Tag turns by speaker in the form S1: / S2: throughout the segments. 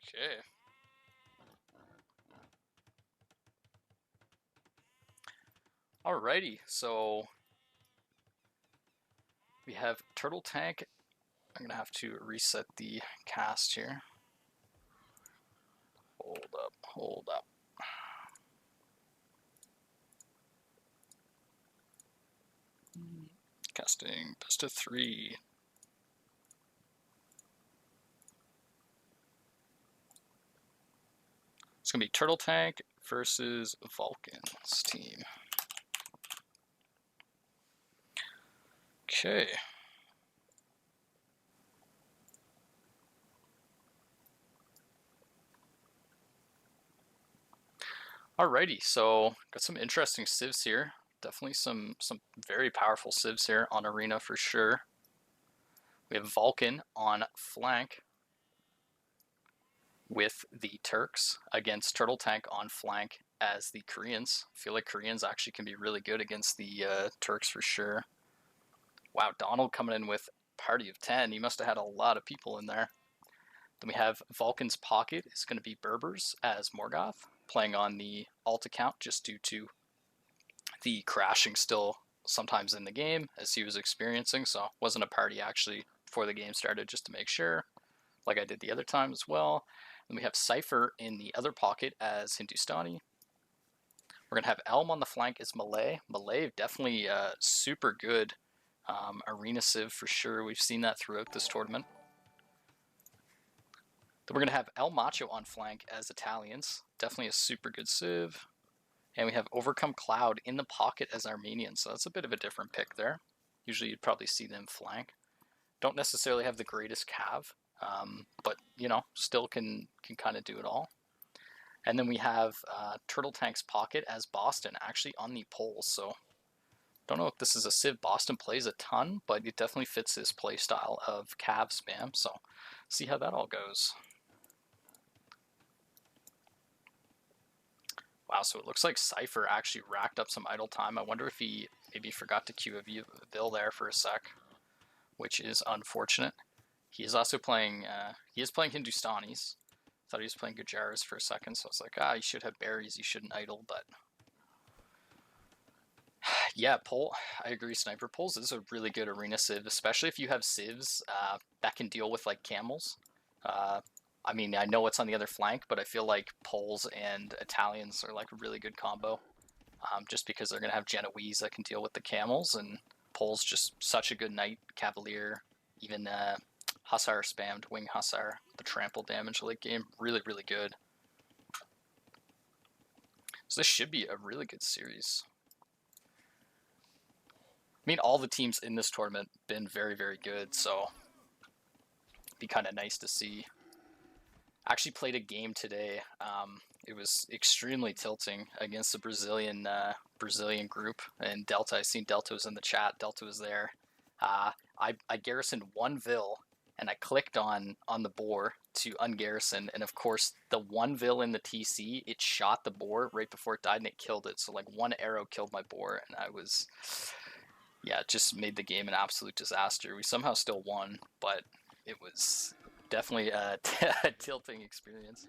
S1: Okay. Alrighty, so we have Turtletank. I'm gonna have to reset the cast here. Hold up, hold up. Casting best of 3. It's gonna be Turtletank versus Vulcan's team. Okay. Alrighty, so got some interesting civs here. Definitely some very powerful civs here on Arena for sure. We have Vulcan on flank with the Turks against Turtletank on flank as the Koreans. I feel like Koreans actually can be really good against the Turks for sure. Wow, Donald coming in with party of 10. He must have had a lot of people in there. Then we have Vulcan's pocket is going to be Berbers as Morgoth, playing on the alt account just due to the crashing still sometimes in the game as he was experiencing, so wasn't a party actually before the game started just to make sure, like I did the other time as well. Then we have Cypher in the other pocket as Hindustani. We're going to have Elm on the flank as Malay. Malay definitely super good arena civ for sure. We've seen that throughout this tournament. Then we're going to have El Macho on flank as Italians. Definitely a super good civ. And we have Overcome Cloud in the pocket as Armenians, so that's a bit of a different pick there. Usually you'd probably see them flank. Don't necessarily have the greatest cav, but you know, still can kind of do it all. And then we have Turtletank's pocket as Boston, actually on the polls. So don't know if this is a civ Boston plays a ton, but it definitely fits his play style of cav spam. So see how that all goes. Wow, so it looks like Cypher actually racked up some idle time. I wonder if he maybe forgot to queue a Vil there for a sec, which is unfortunate. He is also playing, Hindustanis. Thought he was playing Gujaras for a second, so it's like, you should have berries, you shouldn't idle, but... Yeah, I agree, Sniper Poles is a really good arena civ, especially if you have civs that can deal with, like, camels. I mean, I know it's on the other flank, but I feel like Poles and Italians are like a really good combo. Just because they're going to have Genoese that can deal with the camels, and Poles just such a good knight, cavalier, even Hussar spammed, wing Hussar, the trample damage late game, really, really good. So this should be a really good series. I mean, all the teams in this tournament been very, very good, so it'd be kind of nice to see. Actually played a game today. It was extremely tilting against the Brazilian group, and Delta. I seen Delta was in the chat. Delta was there. I garrisoned one Vil, and I clicked on the boar to ungarrison, and of course the one Vil in the TC, it shot the boar right before it died, and it killed it. So like one arrow killed my boar, and I was, yeah, it just made the game an absolute disaster. We somehow still won, but it was definitely a tilting experience.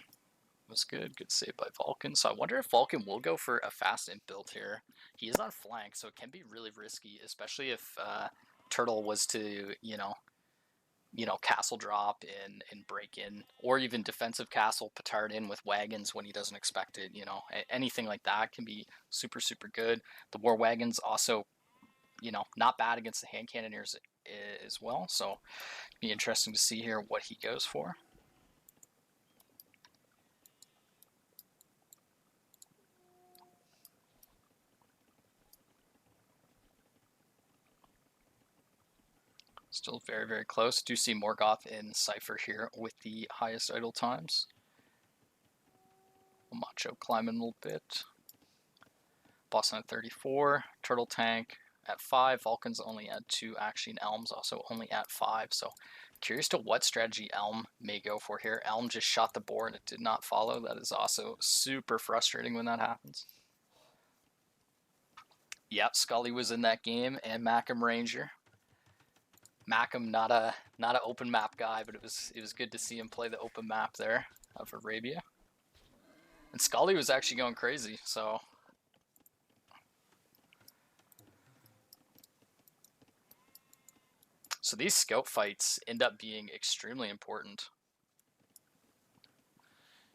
S1: It was good save by Vulcan. So I wonder if Vulcan will go for a fast imp build here. He is on flank, so it can be really risky, especially if Turtle was to, castle drop and break in, or even defensive castle petard in with wagons when he doesn't expect it. Anything like that can be super, super good. The war wagons also, not bad against the hand cannoneers as well. So it'd be interesting to see here what he goes for. Still very, very close. Do see Morgoth and Cypher here with the highest idle times. Macho climbing a little bit. Boston at 34. Turtletank at 5. Vulcan's only at 2. Actually, and Elm's also only at 5. So curious to what strategy Elm may go for here. Elm just shot the boar and it did not follow. That is also super frustrating when that happens. Yep, Scully was in that game, and Macam Ranger. Macam, not a open map guy, but it was good to see him play the open map there of Arabia. And Scully was actually going crazy, so these scout fights end up being extremely important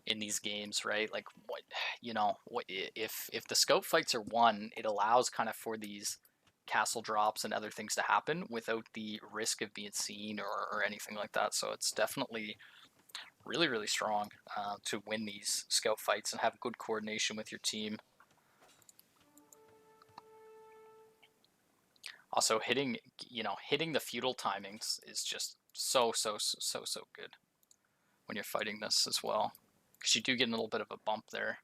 S1: in these games, right? Like, what, you know, what if the scout fights are won, it allows kind of for these castle drops and other things to happen without the risk of being seen or anything like that. So it's definitely really, really strong to win these scout fights and have good coordination with your team. Also, hitting the feudal timings is just so good when you're fighting this as well, because you do get a little bit of a bump there.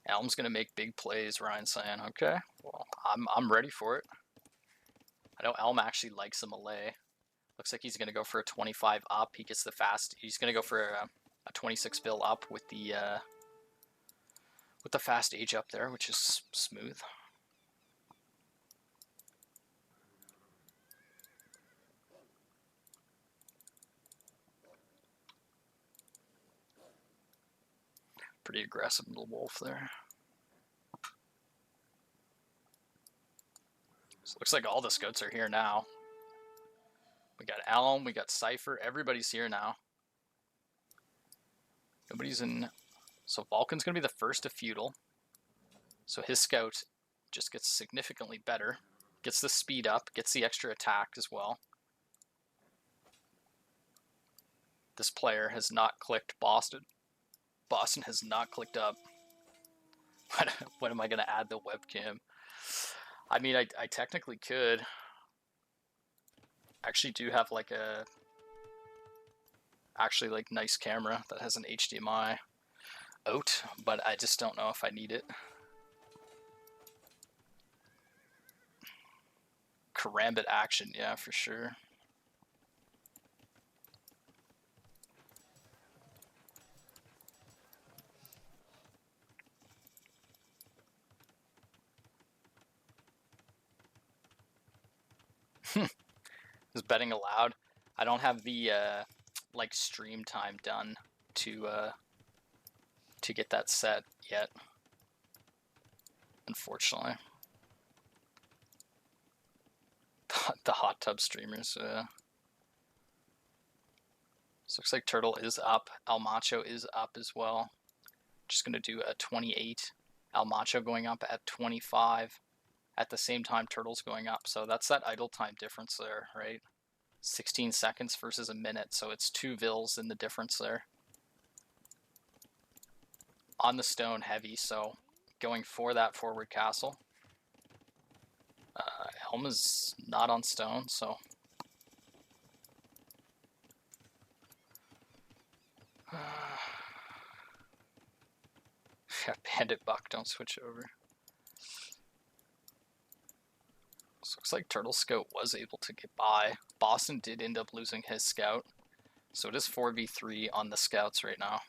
S1: Elm's gonna make big plays, Ryan's saying. Okay, well, I'm ready for it. I know Elm actually likes a melee. Looks like he's gonna go for a 25 up. He gets the fast. He's gonna go for a 26 bill up with the fast age up there, which is smooth. Pretty aggressive little wolf there. So it looks like all the scouts are here now. We got Elm, we got Cypher, everybody's here now. Nobody's in. So Vulcan's going to be the first to feudal. So his scout just gets significantly better. Gets the speed up, gets the extra attack as well. This player has not clicked Boston. Boston has not clicked up. When am I going to add the webcam? I mean, I technically could. Actually do have like a nice camera that has an HDMI out, but I just don't know if I need it. Karambit action, yeah, for sure. Is betting allowed? I don't have the like stream time done to get that set yet, unfortunately. The hot tub streamers. So looks like Turtle is up. El Macho is up as well. Just gonna do a 28. El Macho going up at 25. At the same time, Turtle's going up. So that's that idle time difference there, right? 16 seconds versus a minute. So it's 2 vils in the difference there. On the stone heavy, so going for that forward castle. Helm is not on stone, so yeah, Bandit Buck, don't switch over. So looks like Turtle Scout was able to get by. Boston did end up losing his scout, so it is 4v3 on the scouts right now.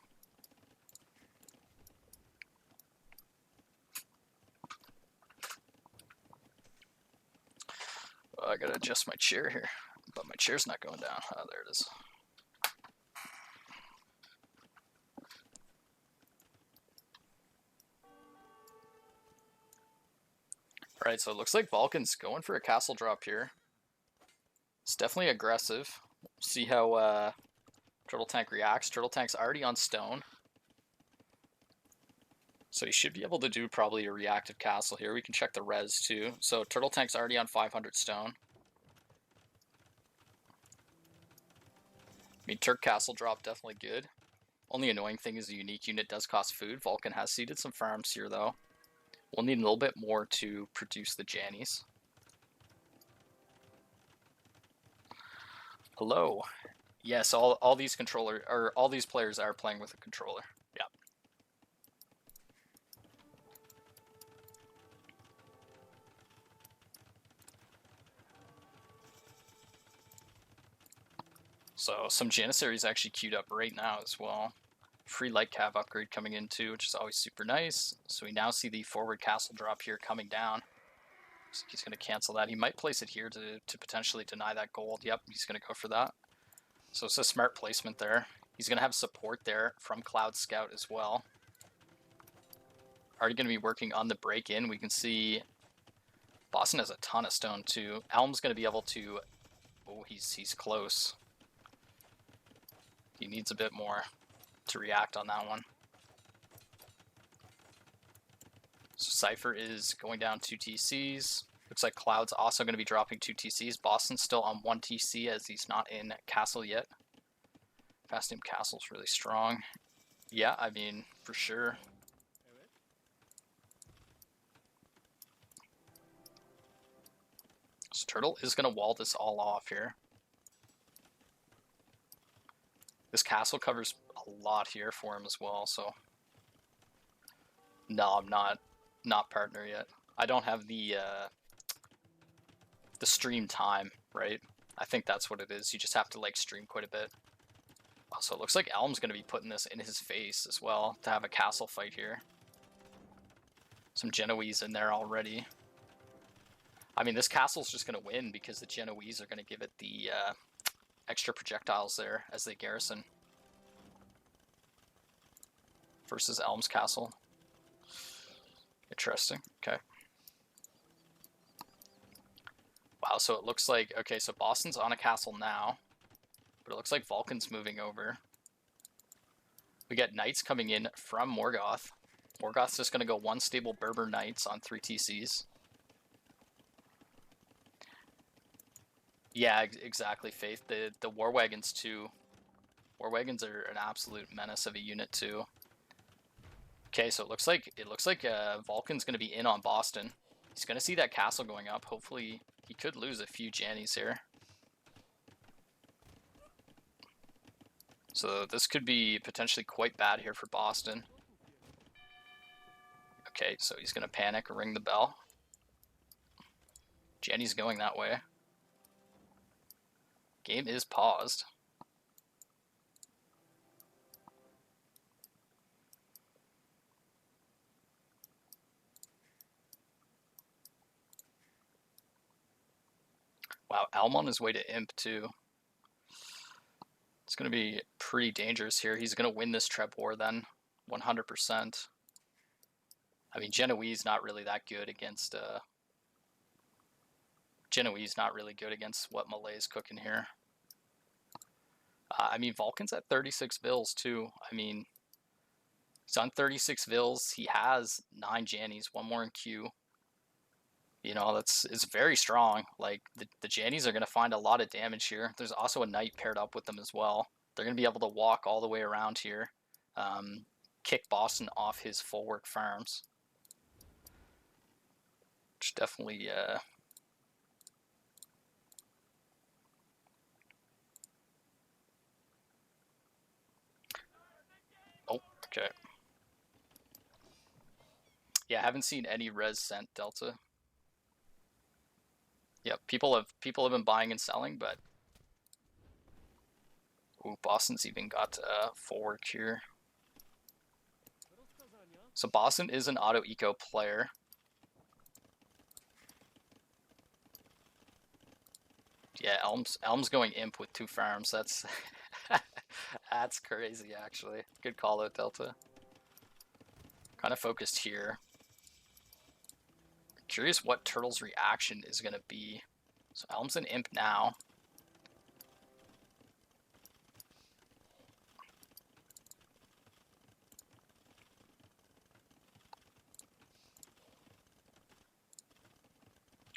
S1: I gotta adjust my chair here, but my chair's not going down. Oh, there it is. Alright, so it looks like Vulcan's going for a castle drop here. It's definitely aggressive. See how Turtletank reacts. Turtletank's already on stone. So he should be able to do probably a reactive castle here. We can check the res too. So Turtletank's already on 500 stone. I mean, Turk castle drop, definitely good. Only annoying thing is the unique unit does cost food. Vulcan has seeded some farms here though. We'll need a little bit more to produce the Jannies. Hello. Yes, all these all these players are playing with a controller. Yeah. So some Janissaries actually queued up right now as well. Free light cav upgrade coming in too, which is always super nice. So we now see the forward castle drop here coming down. So he's going to cancel that. He might place it here to potentially deny that gold. Yep, he's going to go for that. So it's a smart placement there. He's going to have support there from Cloud Scout as well. Already going to be working on the break-in. We can see Boston has a ton of stone too. Elm's going to be able to... Oh, he's close. He needs a bit more to react on that one. So Cypher is going down 2 TCs. Looks like Cloud's also going to be dropping 2 TCs. Boston's still on 1 TC as he's not in Castle yet. Fast Name Castle's really strong. Yeah, I mean, for sure. So Turtle is going to wall this all off here. This castle covers a lot here for him as well, so... No, I'm not partner yet. I don't have the stream time, right? I think that's what it is. You just have to like stream quite a bit. Also, it looks like Elm's going to be putting this in his face as well to have a castle fight here. Some Genoese in there already. I mean, this castle's just going to win because the Genoese are going to give it the extra projectiles there as they garrison. Versus Elm's castle. Interesting. Okay. Wow, so it looks like... Okay, so Boston's on a castle now. But it looks like Vulcan's moving over. We got Knights coming in from Morgoth. Morgoth's just going to go 1 stable Berber Knights on 3 TCs. Yeah, exactly, Faith. The War Wagons too. War Wagons are an absolute menace of a unit too. Okay, so it looks like Vulcan's going to be in on Boston. He's going to see that castle going up. Hopefully, he could lose a few Jannies here. So this could be potentially quite bad here for Boston. Okay, so he's going to panic or ring the bell. Janny's going that way. Game is paused. Wow, Elm on his way to Imp too. It's going to be pretty dangerous here. He's going to win this Treb War then, 100%. I mean, Genoese not really that good against... Genoese not really good against what Malay's cooking here. I mean, Vulcan's at 36 vills too. I mean, he's on 36 vills. He has 9 Jannies, 1 more in queue. You know, it's very strong. Like, the Jannies are going to find a lot of damage here. There's also a Knight paired up with them as well. They're going to be able to walk all the way around here. Kick Boston off his full work farms. Which definitely... Oh, okay. Yeah, I haven't seen any res sent Delta. Yep, people have been buying and selling, but ooh, Boston's even got full work here. So Boston is an auto eco player. Yeah, Elm's going Imp with 2 farms. That's that's crazy actually. Good call out, Delta. Kind of focused here. Curious what Turtle's reaction is going to be. So Elm's an Imp now.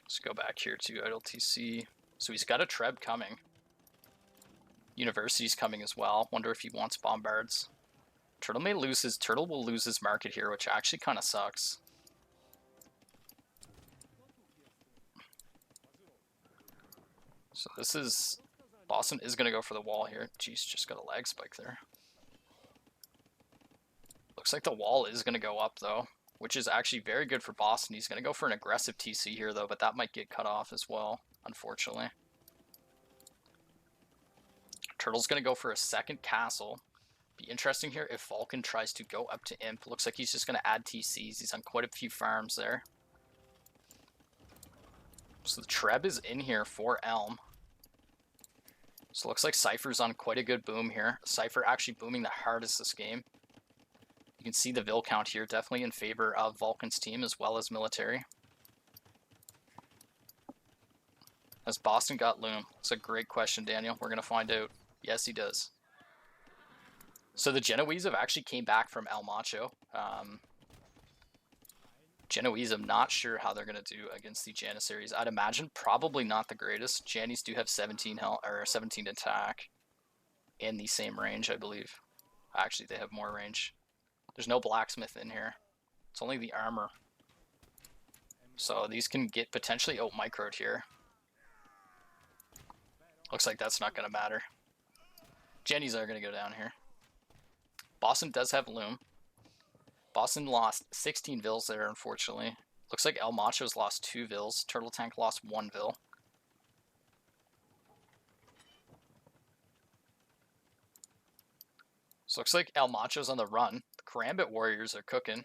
S1: Let's go back here to Idle TC. So he's got a Treb coming. University's coming as well. Wonder if he wants Bombards. Turtle will lose his market here, which actually kind of sucks. So this is... Boston is going to go for the wall here. Jeez, just got a lag spike there. Looks like the wall is going to go up, though, which is actually very good for Boston. He's going to go for an aggressive TC here, though, but that might get cut off as well, unfortunately. Turtle's going to go for a second castle. Be interesting here if Vulcan tries to go up to Imp. Looks like he's just going to add TCs. He's on quite a few farms there. So the Treb is in here for Elm. So it looks like Cypher's on quite a good boom here. Cypher actually booming the hardest this game. You can see the Vil count here, definitely in favor of Vulcan's team as well as military. Has Boston got Loom? It's a great question, Daniel. We're going to find out. Yes, he does. So the Genoese have actually came back from El Macho. Genoese, I'm not sure how they're going to do against the Janissaries. I'd imagine probably not the greatest. Janis do have 17 health, or 17 attack in the same range, I believe. Actually, they have more range. There's no blacksmith in here. It's only the armor. So these can get potentially out-microed here. Looks like that's not going to matter. Jennies are going to go down here. Boston does have Loom. Boston lost 16 Vils there, unfortunately. Looks like El Macho's lost 2 Vils. Turtletank lost 1 Vil. So looks like El Macho's on the run. The Karambit Warriors are cooking.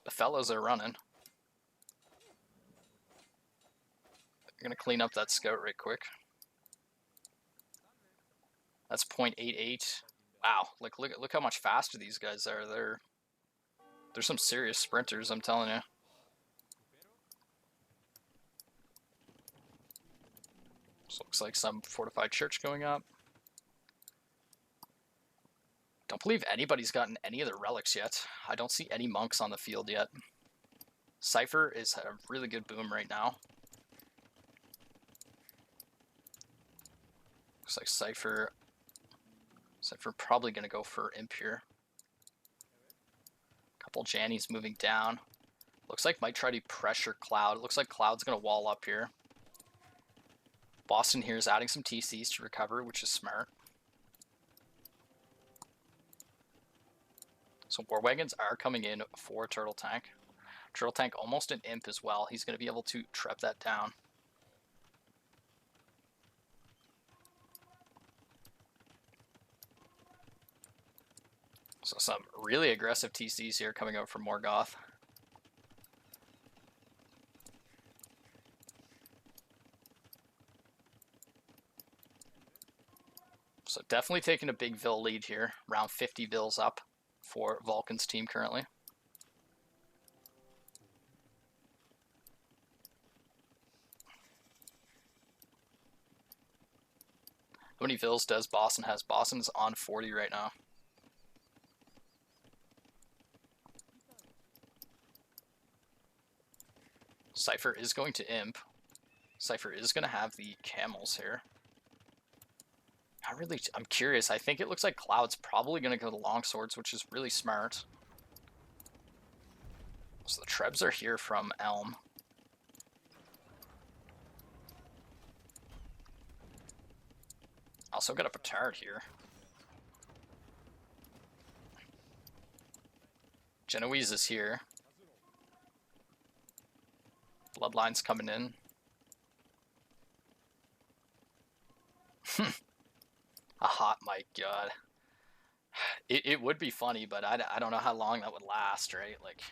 S1: The fellows are running. They're going to clean up that scout right quick. That's 0.88. Wow, like look how much faster these guys are. They're some serious sprinters, I'm telling you. So looks like some fortified church going up. Don't believe anybody's gotten any of the relics yet. I don't see any monks on the field yet. Cypher is a really good boom right now. Looks like Cypher probably going to go for Imp here. Couple Jannies moving down. Looks like might try to pressure Cloud. Looks like Cloud's going to wall up here. Boston here is adding some TCs to recover, which is smart. So War Wagons are coming in for Turtletank. Turtletank almost an Imp as well. He's going to be able to trap that down. So some really aggressive TCs here coming out from Morgoth. So definitely taking a big Vil lead here. Around 50 Vils up for Vulcan's team currently. How many Vils does Boston has? Boston's on 40 right now. Cypher is going to Imp. Cypher is going to have the camels here. I'm curious. I think it looks like Cloud's probably going to go to longswords, which is really smart. So the Trebs are here from Elm. Also got a Petard here. Genoese is here. Bloodline's coming in. A hot mic, God. It would be funny, but I don't know how long that would last, right? Like,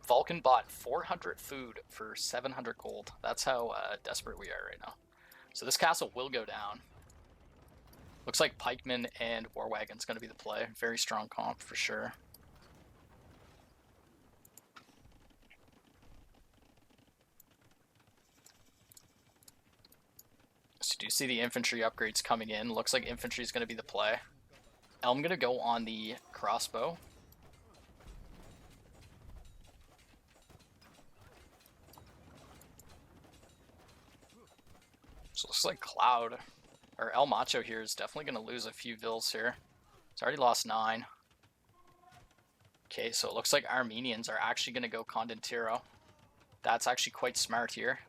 S1: Vulcan bought 400 food for 700 gold. That's how desperate we are right now. So this castle will go down. Looks like Pikeman and War Wagon's going to be the play. Very strong comp for sure. So you do see the infantry upgrades coming in. Looks like infantry is going to be the play. Elm going to go on the crossbow. So it looks like Cloud, or El Macho here is definitely going to lose a few Vils here. It's already lost 9. Okay, so it looks like Armenians are actually going to go Condottiero. That's actually quite smart here.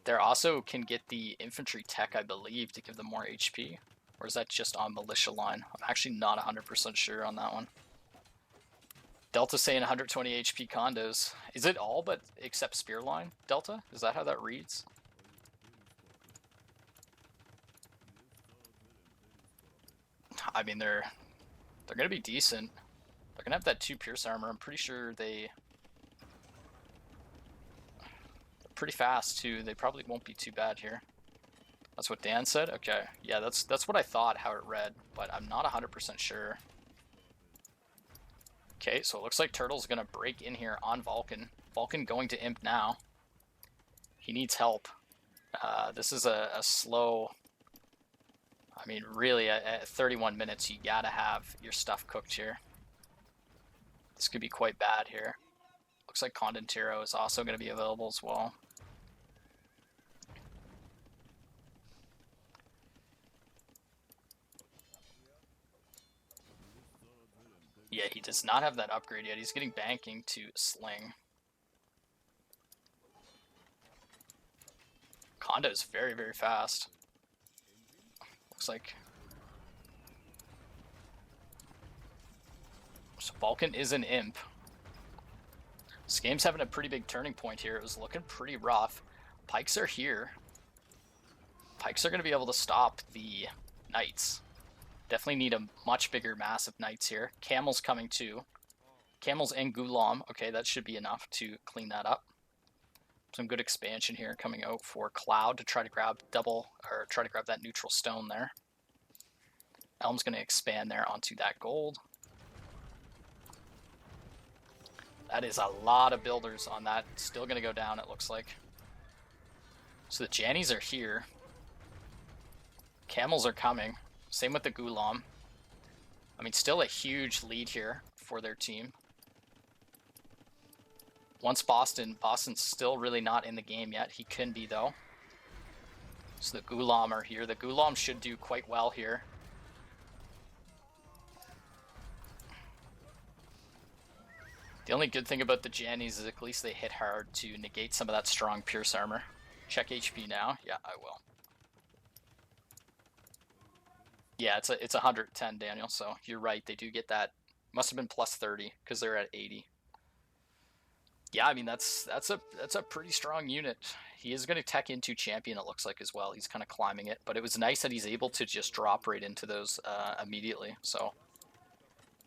S1: They also can get the infantry tech, I believe, to give them more HP. Or is that just on militia line? I'm actually not 100% sure on that one. Delta saying 120 HP condos. Is it all but except spear line, Delta? Is that how that reads? I mean, they're going to be decent. They're going to have that 2 pierce armor. I'm pretty sure they're pretty fast, too. They probably won't be too bad here. That's what Dan said? Okay. Yeah, that's what I thought, how it read, but I'm not 100% sure. Okay, so it looks like Turtle's going to break in here on Vulcan. Vulcan going to Imp now. He needs help. This is a slow... I mean, really, at 31 minutes, you gotta have your stuff cooked here. This could be quite bad here. Looks like Condentiro is also going to be available as well. Yeah, he does not have that upgrade yet. He's getting banking to Sling. Kondo is very, very fast. Looks like... So Vulcan is an Imp. This game's having a pretty big turning point here. It was looking pretty rough. Pikes are here. Pikes are going to be able to stop the Knights. Definitely need a much bigger mass of Knights here. Camels coming too. Camels and Gulam. Okay, that should be enough to clean that up. Some good expansion here coming out for Cloud to try to grab try to grab that neutral stone there. Elm's going to expand there onto that gold. That is a lot of builders on that. Still going to go down, it looks like. So the Jannies are here. Camels are coming. Same with the Gulam. I mean, still a huge lead here for their team. Once Boston's still really not in the game yet. He can be, though. So the Gulam are here. The Gulam should do quite well here. The only good thing about the Jannies is at least they hit hard to negate some of that strong Pierce armor. Check HP now. Yeah, I will. Yeah, it's 110, Daniel, so you're right. They do get that. Must have been plus 30 because they're at 80. Yeah, I mean, that's a pretty strong unit. He is going to tech into champion, it looks like, as well. He's kind of climbing it, but it was nice that he's able to just drop right into those immediately. So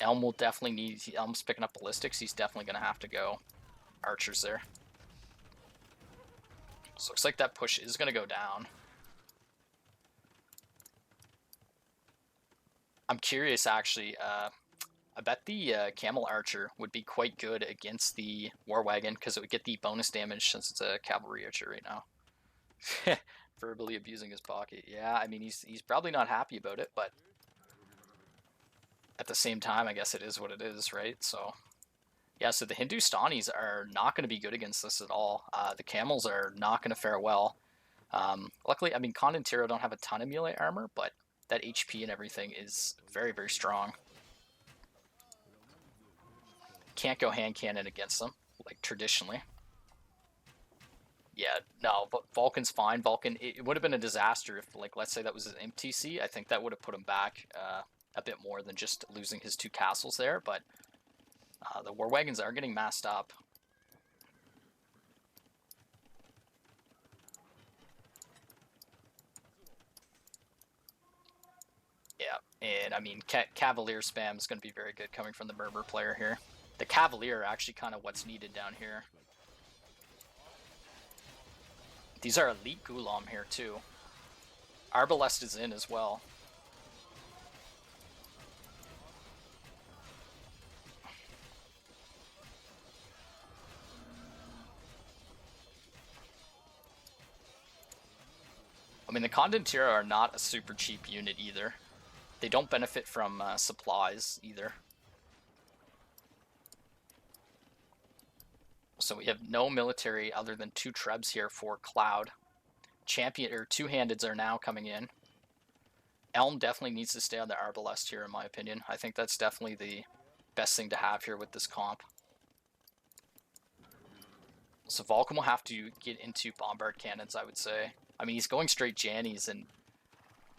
S1: Elm will definitely need... Elm's picking up ballistics. He's definitely going to have to go archers there. So looks like that push is going to go down. I'm curious, actually. I bet the Camel Archer would be quite good against the War Wagon because it would get the bonus damage since it's a Cavalry Archer right now. Verbally abusing his pocket. Yeah, I mean, he's probably not happy about it, but at the same time, I guess it is what it is, right? So, yeah, so the Hindustanis are not going to be good against this at all. The Camels are not going to fare well. Luckily, I mean, Condentiro don't have a ton of melee armor, but that HP and everything is very, very strong. Can't go hand cannon against them, like traditionally. Yeah, no, but Vulcan's fine. Vulcan, it would have been a disaster if, like, let's say that was his MTC. I think that would have put him back a bit more than just losing his 2 castles there, but the War Wagons are getting massed up. Yeah, and I mean, Cavalier spam is going to be very good coming from the Berber player here. The Cavalier are actually kind of what's needed down here. These are elite Gulam here, too. Arbalest is in as well. I mean, the Condentira are not a super cheap unit either. They don't benefit from supplies either. So we have no military other than 2 Trebs here for Cloud. Champion or 2-handeds are now coming in. Elm definitely needs to stay on the Arbalest here, in my opinion. I think that's definitely the best thing to have here with this comp. So Vulcan will have to get into bombard cannons, I would say. I mean, he's going straight Jannies, and,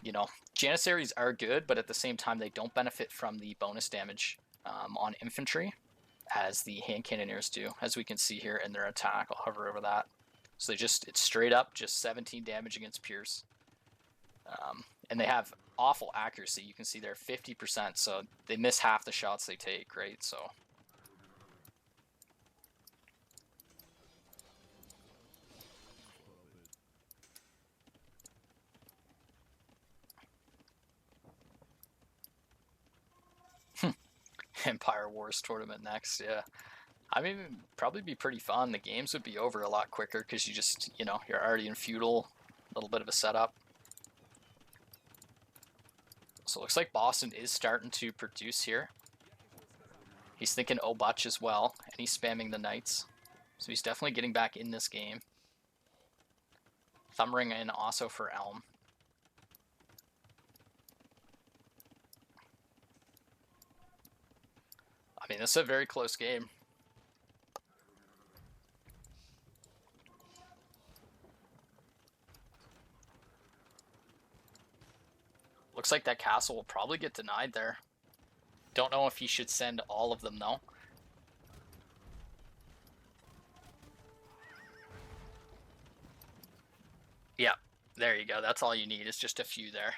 S1: you know, Janissaries are good, but at the same time, they don't benefit from the bonus damage on infantry, as the hand cannoneers do, as we can see here in their attack. I'll hover over that. So it's straight up just 17 damage against Pierce. And they have awful accuracy. You can see they're 50%, so they miss half the shots they take, right? So Empire Wars tournament next, yeah. I mean, it'd probably be pretty fun. The games would be over a lot quicker because you just, you know, you're already in feudal, a little bit of a setup. So it looks like Boston is starting to produce here. He's thinking Obutch as well, and he's spamming the knights. So he's definitely getting back in this game. Thumb ring in also for Elm. I mean, this is a very close game. Looks like that castle will probably get denied there. Don't know if he should send all of them, though. Yeah, there you go. That's all you need. It's just a few there.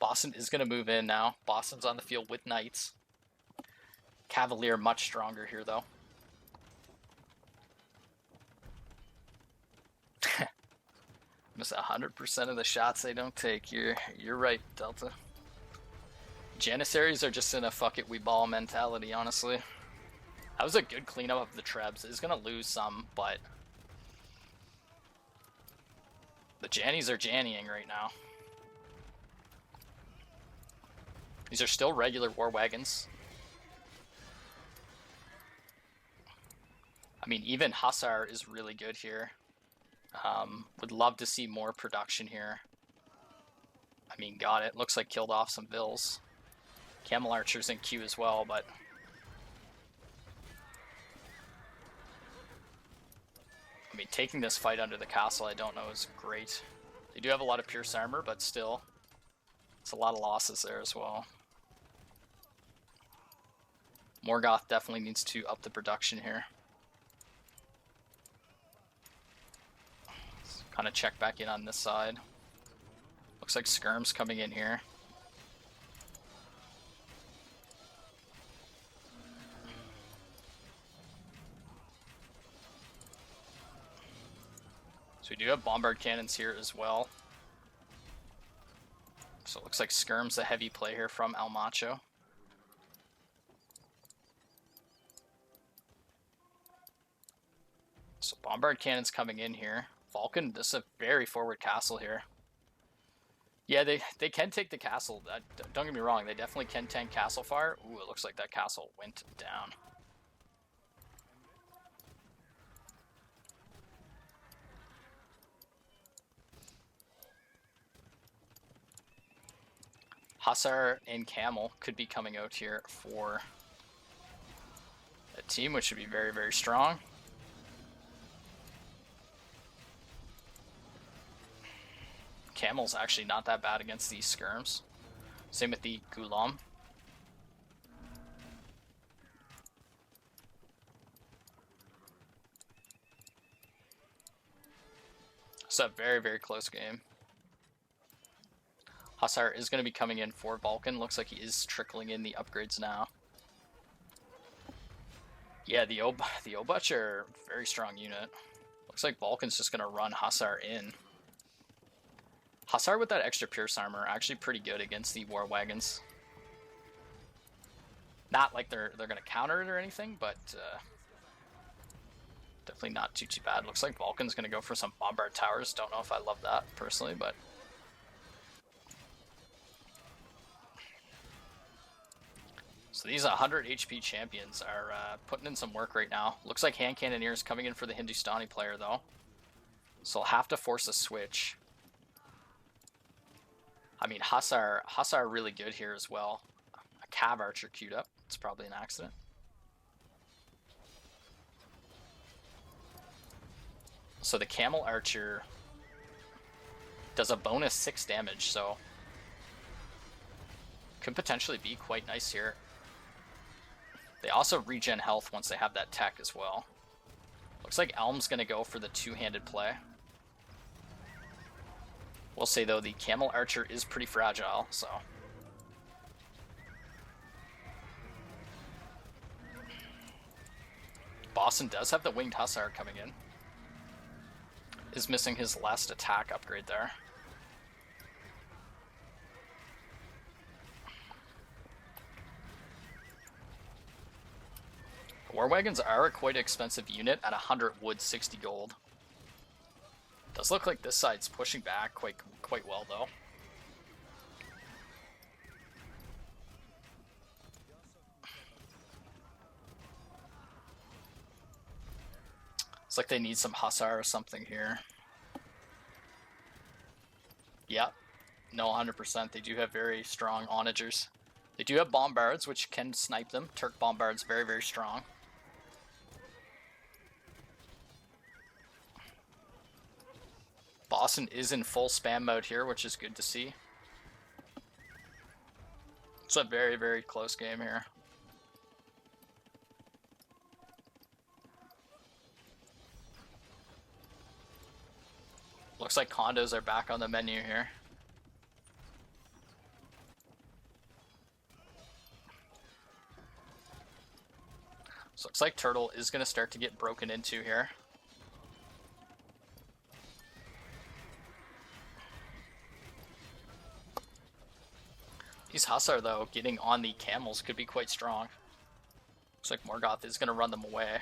S1: Boston is going to move in now. Boston's on the field with knights. Cavalier much stronger here, though. Miss 100% of the shots they don't take. You're right, Delta. Janissaries are just in a fuck it we ball mentality, honestly. That was a good cleanup of the Trebs. It's gonna lose some, but the Jannies are Jannying right now. These are still regular war wagons. I mean, even Hussar is really good here. Would love to see more production here. I mean, got it. Looks like killed off some Vills. Camel Archer's in queue as well, but I mean, taking this fight under the castle, I don't know, is great. They do have a lot of Pierce armor, but still, it's a lot of losses there as well. Morgoth definitely needs to up the production here. Let's kind of check back in on this side. Looks like Skirm's coming in here. So we do have bombard cannons here as well. So it looks like Skirm's a heavy play here from El Macho. So bombard cannons coming in here. Vulcan, this is a very forward castle here. Yeah, they can take the castle. Don't get me wrong, they definitely can tank castle fire. Ooh, it looks like that castle went down. Hussar and Camel could be coming out here for a team, which should be very, very strong. Camel's actually not that bad against these skirms. Same with the Gulam. It's a very, very close game. Hussar is going to be coming in for Vulcan. Looks like he is trickling in the upgrades now. Yeah, the Obutch are a very strong unit. Looks like Vulcan's just going to run Hussar in. Hussar with that extra Pierce armor actually pretty good against the war wagons. Not like they're going to counter it or anything, but definitely not too bad. Looks like Vulcan's going to go for some bombard towers. Don't know if I love that personally, but so these 100 HP champions are putting in some work right now. Looks like hand cannoneers coming in for the Hindustani player though, so I'll have to force a switch. I mean, Hussar really good here as well. A Cav Archer queued up. It's probably an accident. So the Camel Archer does a bonus 6 damage, so could potentially be quite nice here. They also regen health once they have that tech as well. Looks like Elm's going to go for the two-handed play. We'll say, though, the Camel Archer is pretty fragile, so... Boston does have the Winged Hussar coming in. Is missing his last attack upgrade there. War Wagons are a quite expensive unit at 100 wood, 60 gold. Does look like this side's pushing back quite well, though. It's like they need some Hussar or something here. Yeah, no, 100%. They do have very strong onagers. They do have Bombards, which can snipe them. Turk Bombard's very, very strong. Boston is in full spam mode here, which is good to see. It's a very, very close game here. Looks like condos are back on the menu here. So looks like Turtle is going to start to get broken into here. These Hussar, though, getting on the camels could be quite strong. Looks like Morgoth is going to run them away.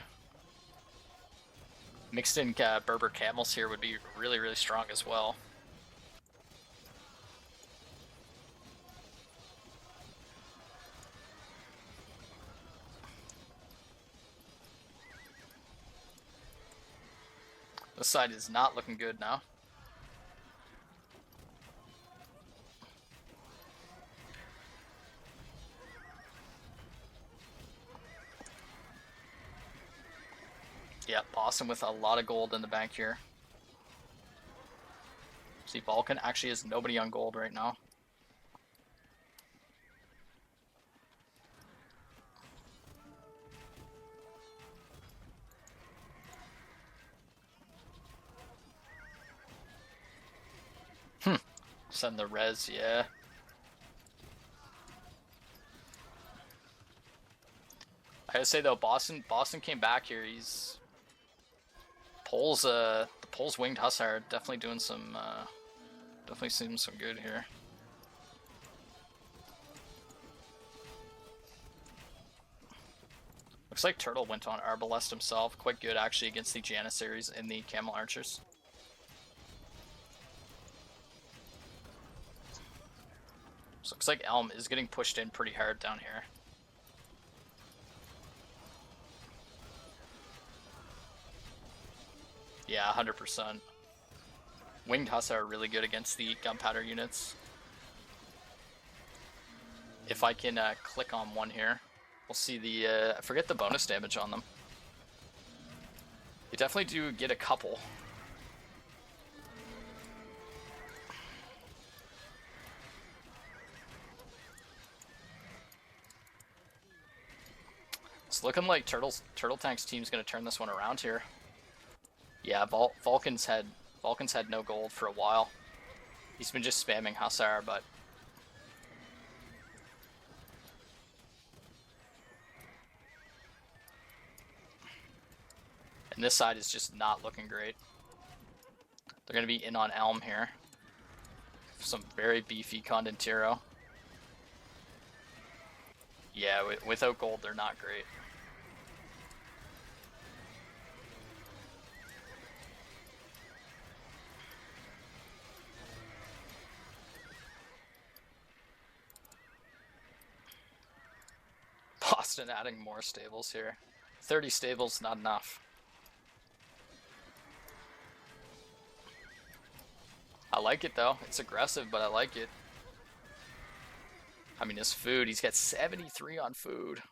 S1: Mixed in Berber camels here would be really, really strong as well. This side is not looking good now. Yeah, Boston with a lot of gold in the bank here. See, Vulcan actually has nobody on gold right now. Send the res, yeah. I gotta say though, Boston came back here. He's the Pole's Winged Hussar definitely doing some definitely seeing some good here. Looks like Turtle went on Arbalest himself. Quite good actually against the Janissaries and the Camel Archers. So looks like Elm is getting pushed in pretty hard down here. Yeah, 100%. Winged Hussar are really good against the gunpowder units. If I can click on one here, we'll see the, I forget the bonus damage on them. You definitely do get a couple. It's looking like Turtletank's team's going to turn this one around here. Yeah, Vulcan's had no gold for a while. He's been just spamming Hussar, but and this side is just not looking great. They're going to be in on Elm here. Some very beefy Condentiro. Yeah, without gold, they're not great. Boston adding more stables here. 30 stables, not enough. I like it though. It's aggressive, but I like it. I mean, his food, he's got 73 on food.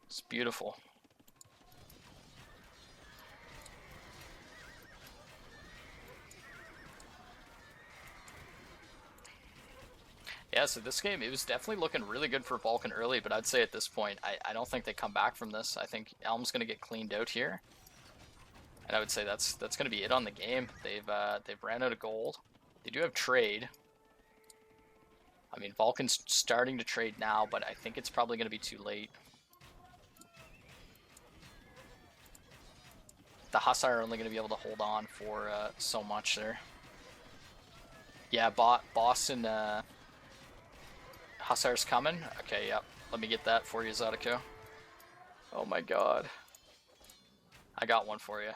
S1: It's beautiful. Yeah, so this game, it was definitely looking really good for Vulcan early, but I'd say at this point, I don't think they come back from this. I think Elm's going to get cleaned out here. And I would say that's going to be it on the game. They've ran out of gold. They do have trade. I mean, Vulcan's starting to trade now, but I think it's probably going to be too late. The Hussar are only going to be able to hold on for so much there. Yeah, Boston Hussar's coming. Okay, yep. Let me get that for you, Zydeco. Oh my god. I got one for you.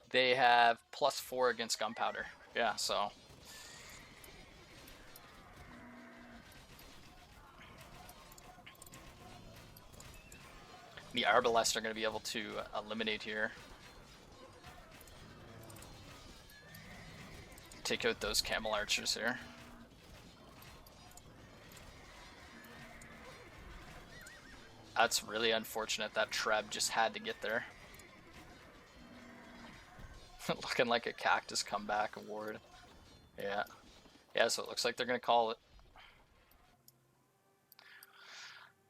S1: They have +4 against gunpowder. Yeah, so. The Arbalest are going to be able to eliminate here. Take out those camel archers here. That's really unfortunate. That Treb just had to get there. Looking like a cactus comeback award. Yeah. Yeah, so it looks like they're going to call it.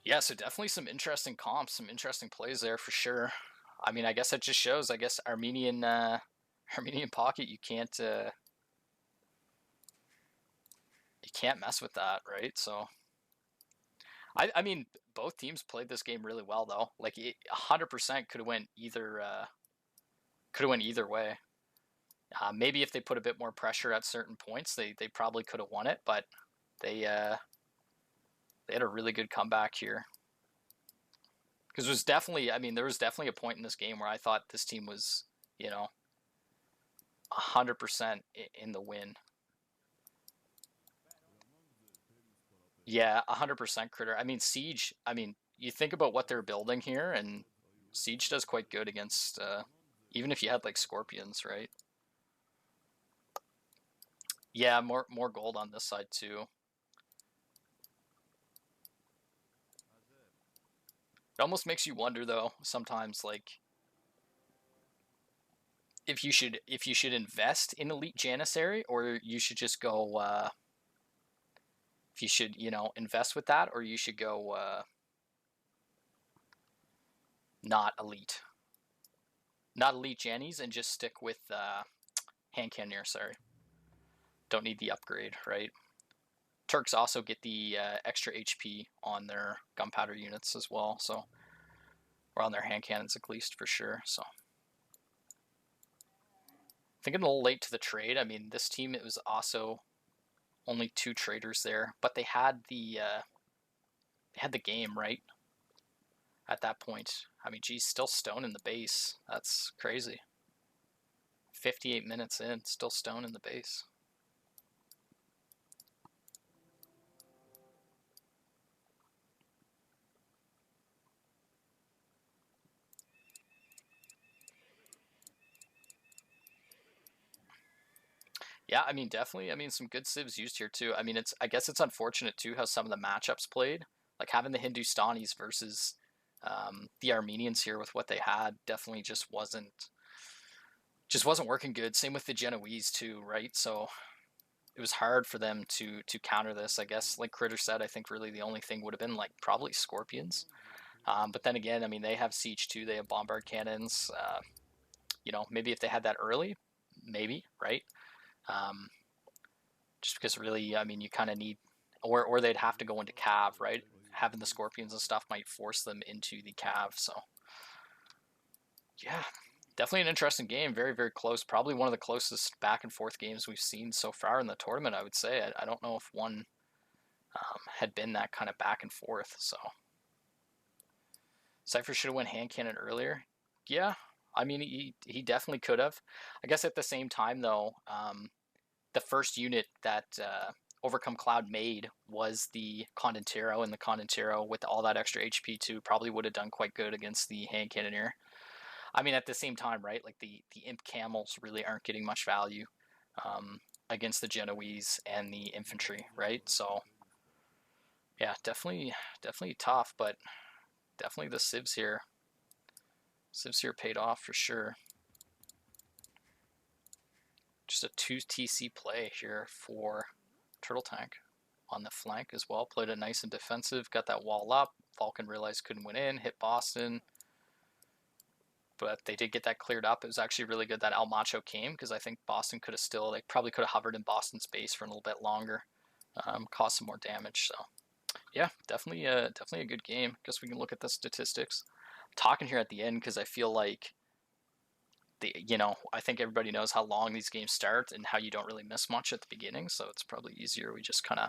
S1: Yeah, so definitely some interesting comps, some interesting plays there for sure. I mean, I guess that just shows, I guess, Armenian pocket, you can't mess with that, right? So I mean, both teams played this game really well though. Like it 100% could have went either way. Maybe if they put a bit more pressure at certain points, they probably could have won it, but they had a really good comeback here. Because there was definitely a point in this game where I thought this team was, 100% in the win. Yeah, 100% critter. I mean, Siege, you think about what they're building here, and Siege does quite good against, even if you had like Scorpions, right? Yeah, more gold on this side too. It almost makes you wonder though, sometimes, like if you should invest in elite Janissary, or you should just go if you should, invest with that, or you should go not elite. Not elite Jannies and just stick with hand cannoneer, sorry. Don't need the upgrade, right? Turks also get the extra HP on their gunpowder units as well, so, or on their hand cannons at least for sure. So thinking a little late to the trade. I mean, this team, it was also only 2 traders there, but they had the game right at that point. I mean, geez, still stone in the base. That's crazy. 58 minutes in, still stone in the base. Yeah, I mean, definitely. I mean, some good civs used here too. I mean, I guess it's unfortunate too how some of the matchups played. Like having the Hindustanis versus the Armenians here with what they had definitely just wasn't working good. Same with the Genoese too, right? So it was hard for them to counter this. I guess, like Critter said, I think really the only thing would have been like probably Scorpions. But then again, I mean, they have siege too. They have bombard cannons. Maybe if they had that early, maybe, right? Um, just because really, I mean, you kind of need, or they'd have to go into cav, right? Having the Scorpions and stuff might force them into the cav. So yeah, definitely an interesting game. Very, very close. Probably one of the closest back and forth games we've seen so far in the tournament, I would say. I don't know if one had been that kind of back and forth. So Cypher should have went hand cannon earlier. Yeah, I mean, he definitely could have. I guess at the same time, though, the first unit that Overcome Cloud made was the Condentero, and the Condentero with all that extra HP too probably would have done quite good against the hand cannoneer. I mean, at the same time, right? Like the imp camels really aren't getting much value against the Genoese and the infantry, right? So yeah, definitely tough, but definitely the civs here paid off for sure. Just a 2 TC play here for Turtletank on the flank as well. Played it nice and defensive, got that wall up. Vulcan realized couldn't win in, hit Boston. but they did get that cleared up. It was actually really good that El Macho came, because I think Boston could have still, they probably could have hovered in Boston's base for a little bit longer, caused some more damage. So yeah, definitely a good game. Guess we can look at the statistics. I'm talking here at the end because I feel like I think everybody knows how long these games start and how you don't really miss much at the beginning, so it's probably easier. We just kind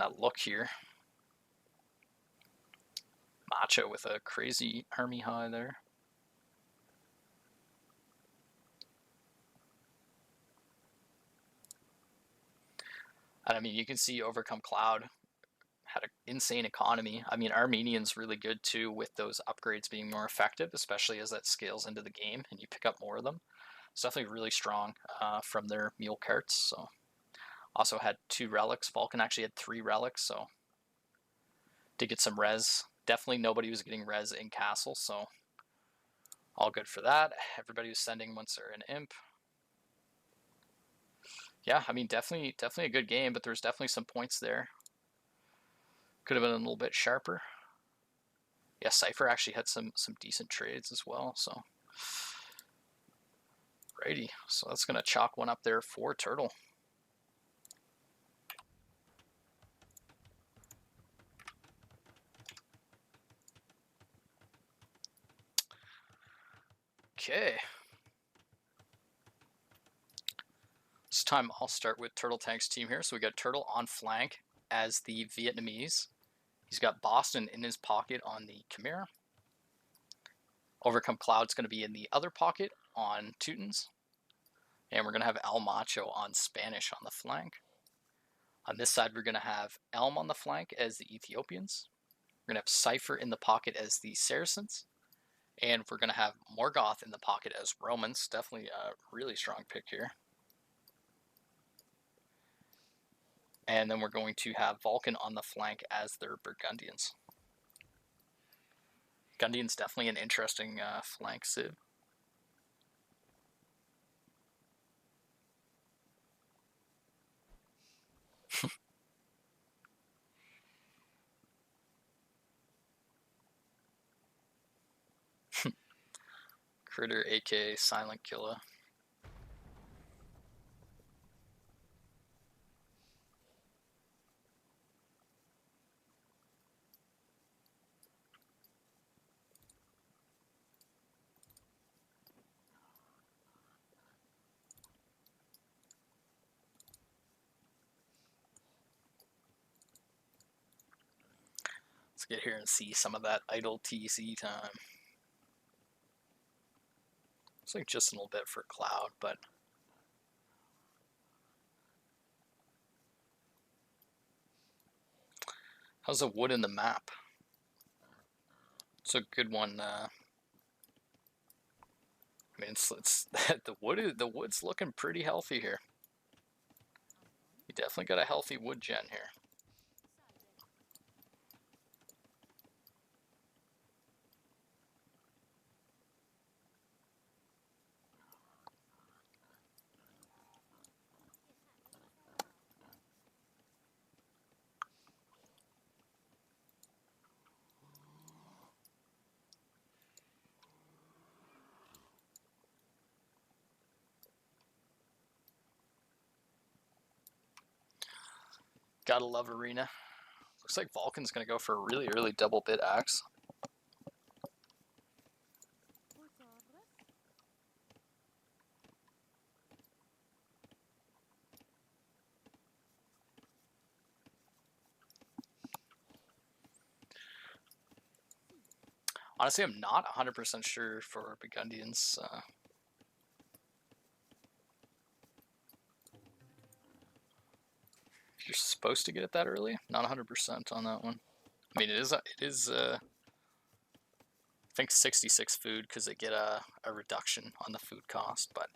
S1: of look here. Macho with a crazy army high there. And I mean, you can see Overcome Cloud had an insane economy. I mean, Armenian's really good too, with those upgrades being more effective, especially as that scales into the game and you pick up more of them. It's definitely really strong from their mule carts. So also had 2 relics. Vulcan actually had 3 relics, so did get some res. Definitely nobody was getting res in castle, so all good for that. Everybody was sending once they're in imp. Yeah, I mean, definitely a good game, but there's definitely some points there. Could have been a little bit sharper. Yeah, Cypher actually had some decent trades as well, so. Righty, so that's going to chalk one up there for Turtle. Okay. This time I'll start with Turtletank's team here. So we got Turtle on flank as the Vietnamese. He's got Boston in his pocket on the Chimera. Overcome Cloud's going to be in the other pocket on Teutons. And we're going to have El Macho on Spanish on the flank. On this side, we're going to have Elm on the flank as the Ethiopians. We're going to have Cypher in the pocket as the Saracens. And we're going to have Morgoth in the pocket as Romans. Definitely a really strong pick here. And then we're going to have Vulcan on the flank as their Burgundians. Burgundian's definitely an interesting flank civ. Critter, aka Silent Killer. Let's get here and see some of that idle TC time. Looks like just a little bit for Cloud, but how's the wood in the map? It's a good one. I mean, it's the wood's looking pretty healthy here. You definitely got a healthy wood gen here. Gotta love Arena. Looks like Vulcan's gonna go for a really early double bit axe. Honestly, I'm not 100% sure for Burgundians. You're supposed to get it that early. Not 100% on that one. I mean, it is. I think 66 food because they get a reduction on the food cost, but.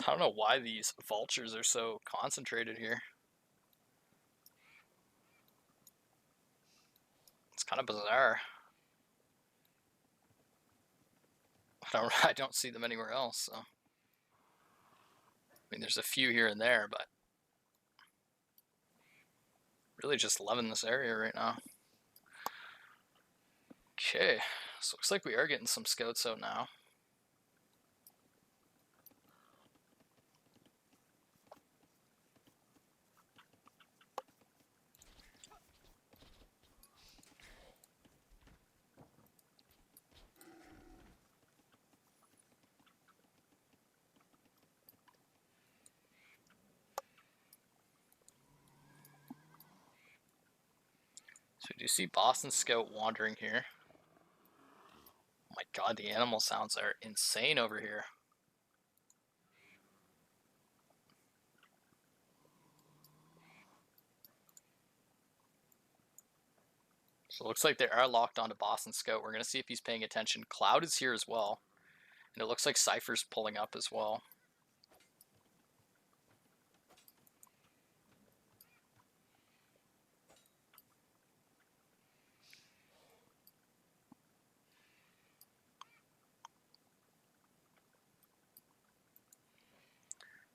S1: I don't know why these vultures are so concentrated here. It's kind of bizarre. I don't see them anywhere else, so. I mean, there's a few here and there, but really just loving this area right now. Okay, so looks like we are getting some scouts out now. So we do see Boston Scout wandering here. Oh my god, the animal sounds are insane over here. So it looks like they are locked onto Boston Scout. We're going to see if he's paying attention. Cloud is here as well. And it looks like Cypher's pulling up as well.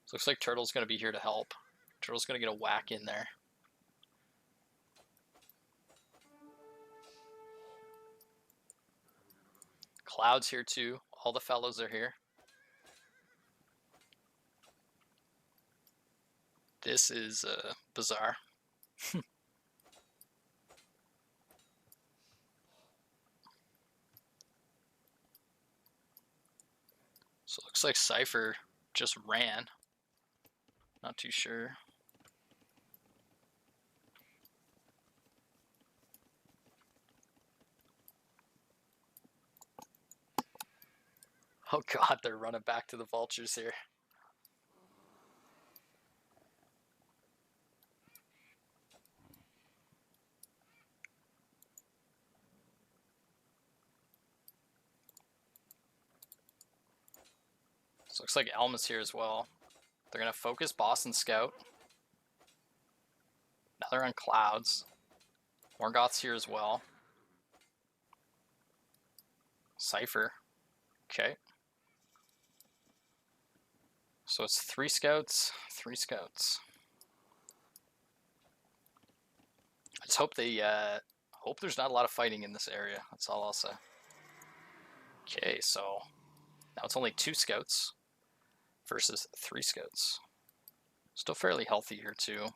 S1: So looks like Turtle's going to be here to help. Turtle's going to get a whack in there. Cloud's here too. All the fellows are here. This is bizarre. So it looks like Cypher just ran. Not too sure. Oh god, they're running back to the vultures here. So looks like Elm is here as well. They're going to focus Boston Scout. Now they're on Clouds. Morgoth's here as well. Cypher. Okay. So it's 3 scouts, 3 scouts. I just hope they hope there's not a lot of fighting in this area. That's all I'll say. Okay, so now it's only 2 scouts versus 3 scouts. Still fairly healthy here too.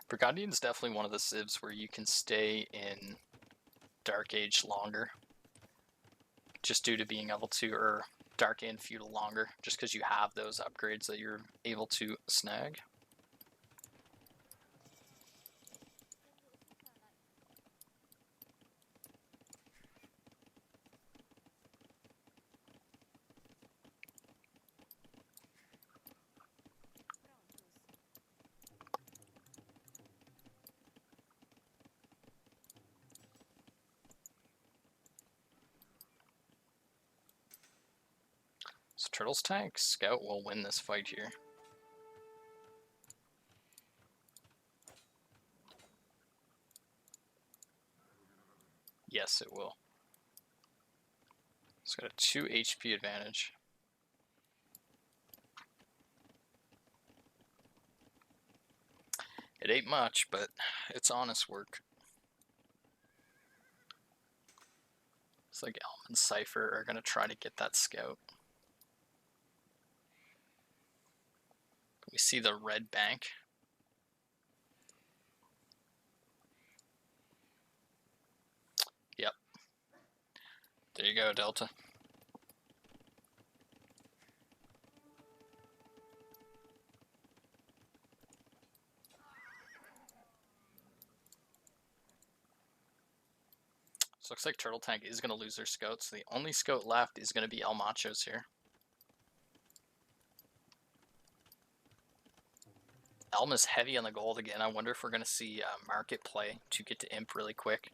S1: Burgundian's definitely one of the civs where you can stay in Dark Age longer. Just due to being able to, or Dark and Feudal longer, just because you have those upgrades that you're able to snag. So Turtletank Scout will win this fight here. Yes, it will. It's got a 2 HP advantage. It ain't much, but it's honest work. It's like Elm and Cypher are going to try to get that scout. We see the red bank. Yep. There you go, Delta. So looks like Turtletank is going to lose their scout. So the only scout left is going to be El Macho's here. Elm is heavy on the gold again. I wonder if we're going to see market play to get to imp really quick.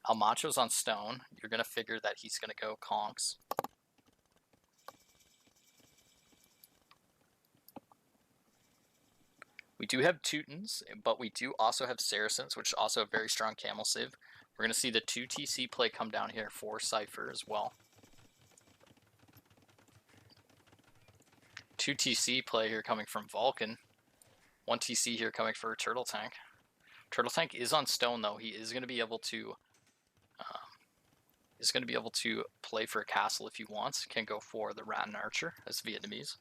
S1: El Macho's on stone. You're going to figure that he's going to go conks. We do have Teutons, but we do also have Saracens, which is also a very strong camel save. We're going to see the 2 TC play come down here for Cypher as well. 2 TC play here coming from Vulcan. 1 TC here coming for Turtletank. Turtletank is on stone though. He is going to be able to play for a castle if he wants. Can go for the Rat and Archer as Vietnamese.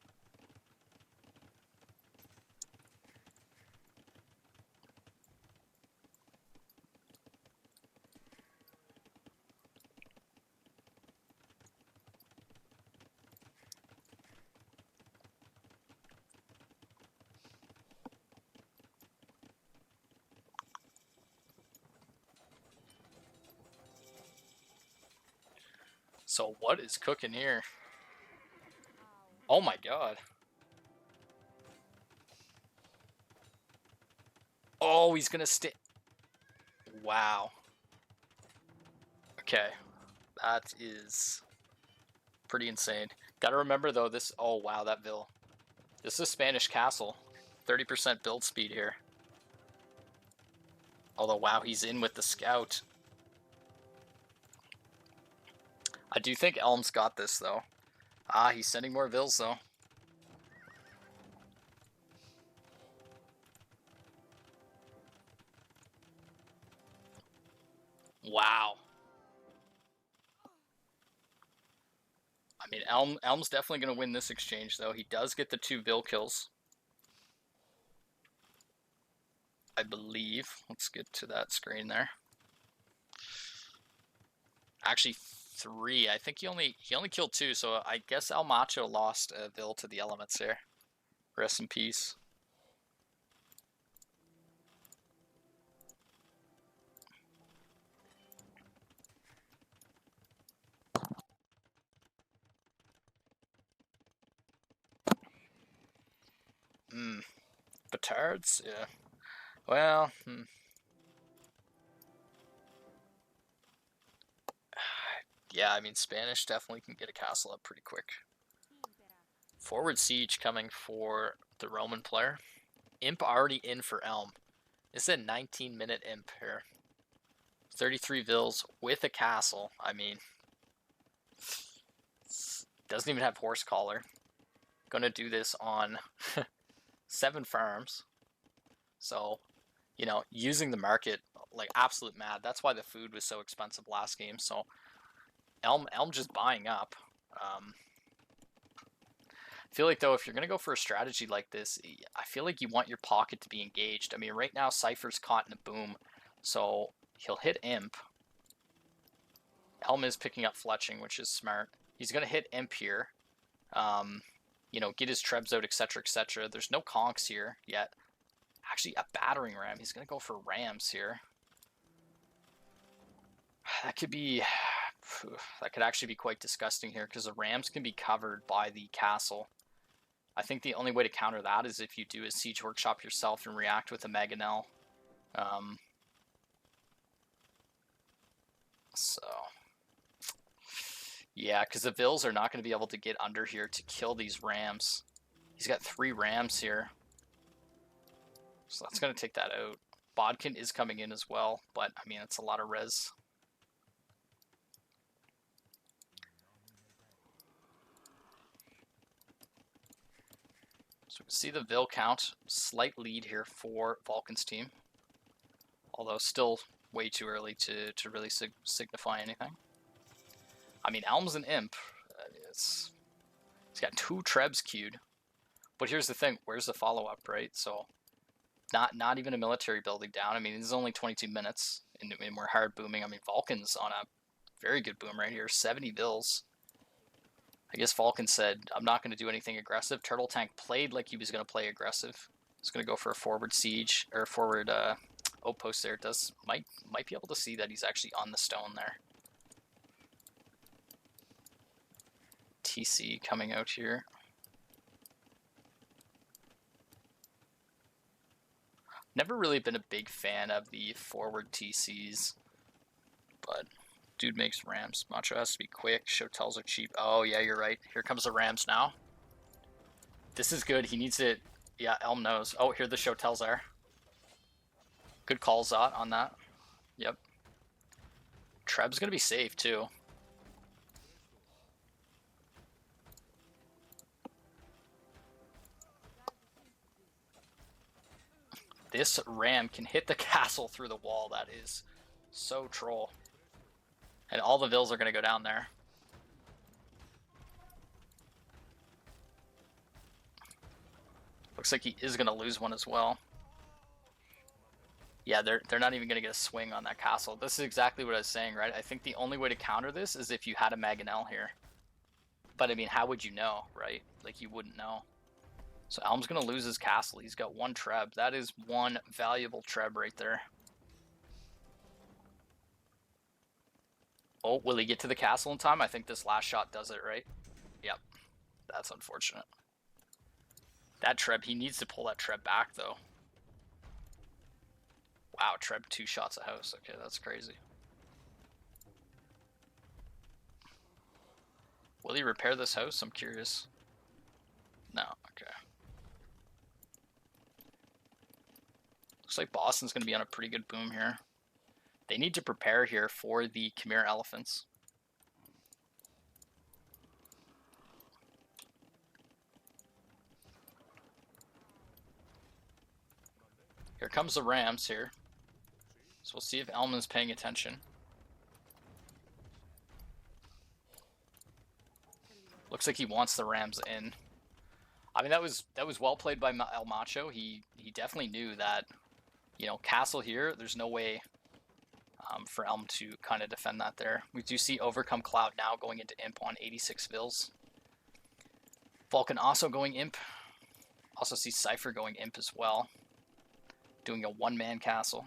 S1: So what is cooking here? Oh my god. Oh, he's gonna stay. Wow. Okay. That is pretty insane. Gotta remember though, this, oh wow, that Vil. This is Spanish Castle. 30% build speed here. Although, wow, he's in with the scout. I do think Elm's got this, though. Ah, he's sending more Vils, though. Wow. I mean, Elm's definitely going to win this exchange, though. He does get the 2 Vil kills. I believe. Let's get to that screen there. Actually, 3. I think he only killed 2, so I guess El Macho lost a Vil to the elements here. Rest in peace. Batards? Yeah. Well, yeah, I mean, Spanish definitely can get a castle up pretty quick. Forward siege coming for the Roman player. Imp already in for Elm. This is a 19-minute imp here. 33 Vils with a castle. I mean, doesn't even have horse collar. Gonna do this on 7 farms. So, you know, using the market like absolute mad. That's why the food was so expensive last game. So Elm just buying up. I feel like though if you're gonna go for a strategy like this, I feel like you want your pocket to be engaged. I mean, right now Cypher's caught in a boom, so he'll hit Imp. Elm is picking up fletching, which is smart. He's gonna hit Imp here. You know, get his trebs out, etc., etc. There's no conks here yet. Actually, a battering ram. He's gonna go for rams here. That could be. That could actually be quite disgusting here because the rams can be covered by the castle. I think the only way to counter that is if you do a siege workshop yourself and react with a Mangonel. So, yeah, because the Vils are not going to be able to get under here to kill these rams. He's got 3 rams here. So that's going to take that out. Bodkin is coming in as well, but I mean, it's a lot of res. So we see the Vil count, slight lead here for Vulcan's team. Although still way too early to really signify anything. I mean, Elm's an imp. He's got 2 trebs queued. But here's the thing, where's the follow-up, right? So not even a military building down. I mean, this is only 22 minutes, and we're hard booming. I mean, Vulcan's on a very good boom right here, 70 Vils. I guess Vulcan said, I'm not going to do anything aggressive. Turtletank played like he was going to play aggressive. He's going to go for a forward siege, or forward outpost there. Might be able to see that he's actually on the stone there. TC coming out here. Never really been a big fan of the forward TCs, but dude makes Rams. Macho has to be quick. Shotels are cheap. Oh, yeah, you're right. Here comes the Rams now. This is good. He needs it. Yeah, Elm knows. Oh, here the Shotels are. Good call, Zot, on that. Yep. Treb's going to be safe, too. This ram can hit the castle through the wall. That is so troll. And all the vills are going to go down there. Looks like he is going to lose one as well. Yeah, they're not even going to get a swing on that castle. This is exactly what I was saying, right? I think the only way to counter this is if you had a Mangonel here. But, I mean, how would you know, right? Like, you wouldn't know. So Elm's going to lose his castle. He's got one Treb. That is one valuable Treb right there. Oh, will he get to the castle in time? I think this last shot does it, right? Yep. That's unfortunate. That Treb, he needs to pull that Treb back, though. Wow, Treb 2 shots a house. Okay, that's crazy. Will he repair this house? I'm curious. No, okay. Looks like Boston's going to be on a pretty good boom here. They need to prepare here for the Khmer Elephants. Here comes the Rams here. So we'll see if Elman's paying attention. Looks like he wants the Rams in. I mean, that was well played by El Macho. He definitely knew that, you know, castle here, there's no way for Elm to kind of defend that there. We do see Overcome Cloud now going into Imp on 86 Vills. Vulcan also going Imp. Also see Cypher going Imp as well. Doing a one-man castle.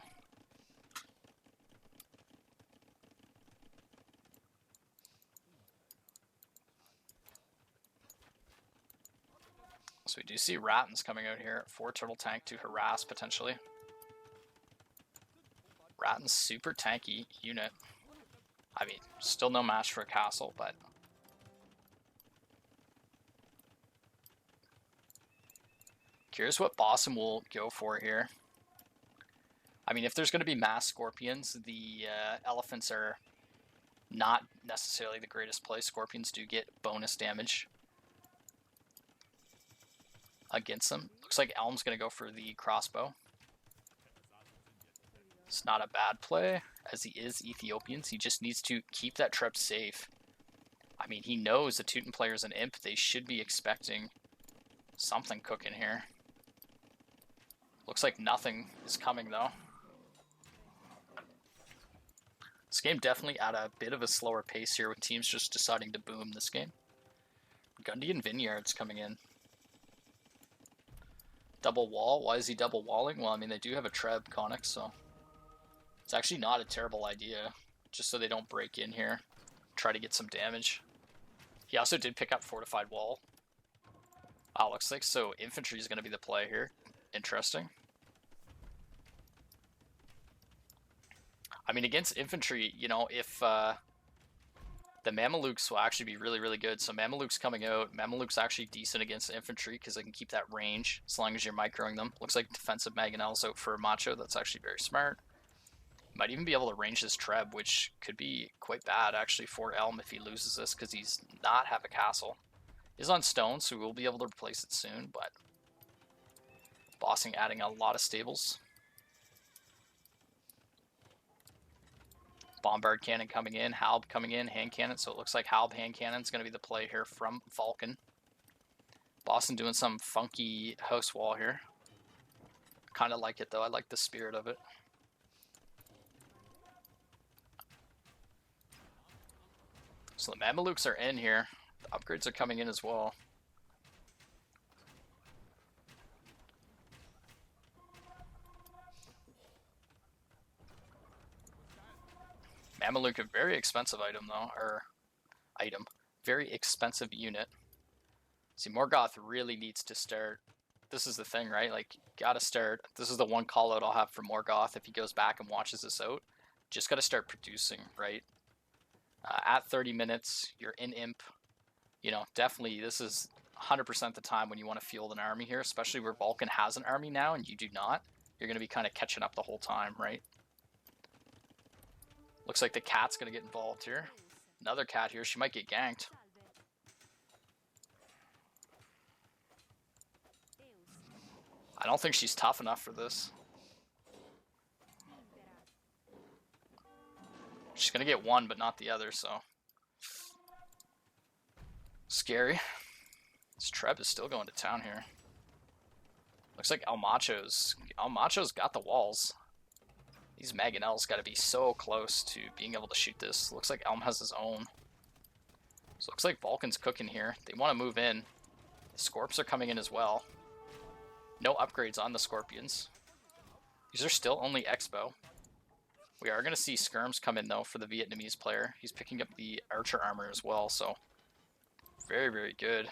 S1: So we do see Ratton's coming out here for Turtletank to harass potentially. Ratton's super tanky unit. I mean, still no match for a castle, but curious what Boston will go for here. I mean, if there's going to be mass Scorpions, the Elephants are not necessarily the greatest play. Scorpions do get bonus damage against them. Looks like Elm's going to go for the crossbow. It's not a bad play, as he is Ethiopians. He just needs to keep that Treb safe. I mean, he knows the Teuton player's an Imp. They should be expecting something cooking here. Looks like nothing is coming, though. This game definitely at a bit of a slower pace here, with teams just deciding to boom this game. Gundian Vineyards coming in. Double wall. Why is he double walling? Well, I mean, they do have a Treb Conic, so it's actually not a terrible idea, just so they don't break in here. Try to get some damage. He also did pick up Fortified Wall. Wow, looks like so infantry is going to be the play here. Interesting. I mean, against infantry, you know, if the Mamelukes will actually be really, really good. So Mamelukes coming out. Mamelukes actually decent against infantry because they can keep that range as long as you're microing them. Looks like defensive Mangonels out for Macho. That's actually very smart. Might even be able to range this Treb, which could be quite bad actually for Elm if he loses this, because he's not have a castle. He's on stone, so we'll be able to replace it soon, but Bossing adding a lot of stables. Bombard Cannon coming in, Halb coming in, Hand Cannon, so it looks like Halb Hand Cannon is going to be the play here from Vulcan. Boston doing some funky house wall here. Kind of like it though, I like the spirit of it. So the Mamelukes are in here. The upgrades are coming in as well. Mameluke, a very expensive item though, or item. very expensive unit. See, Morgoth really needs to start. This is the thing, right? Like, gotta start. This is the one call out I'll have for Morgoth if he goes back and watches this out. Just gotta start producing, right? At 30 minutes, you're in Imp. You know, definitely this is 100% the time when you want to field an army here, especially where Vulcan has an army now and you do not. You're going to be kind of catching up the whole time, right? Looks like the cat's going to get involved here. Another cat here. She might get ganked. I don't think she's tough enough for this. She's going to get one, but not the other, so... Scary. This Treb is still going to town here. Looks like El Macho's got the walls. These Mangonels got to be so close to being able to shoot this. Looks like Elm has his own. So looks like Vulcan's cooking here. They want to move in. The Scorps are coming in as well. No upgrades on the Scorpions. These are still only Expo. We are going to see Skirms come in though for the Vietnamese player. He's picking up the Archer armor as well, so very, very good.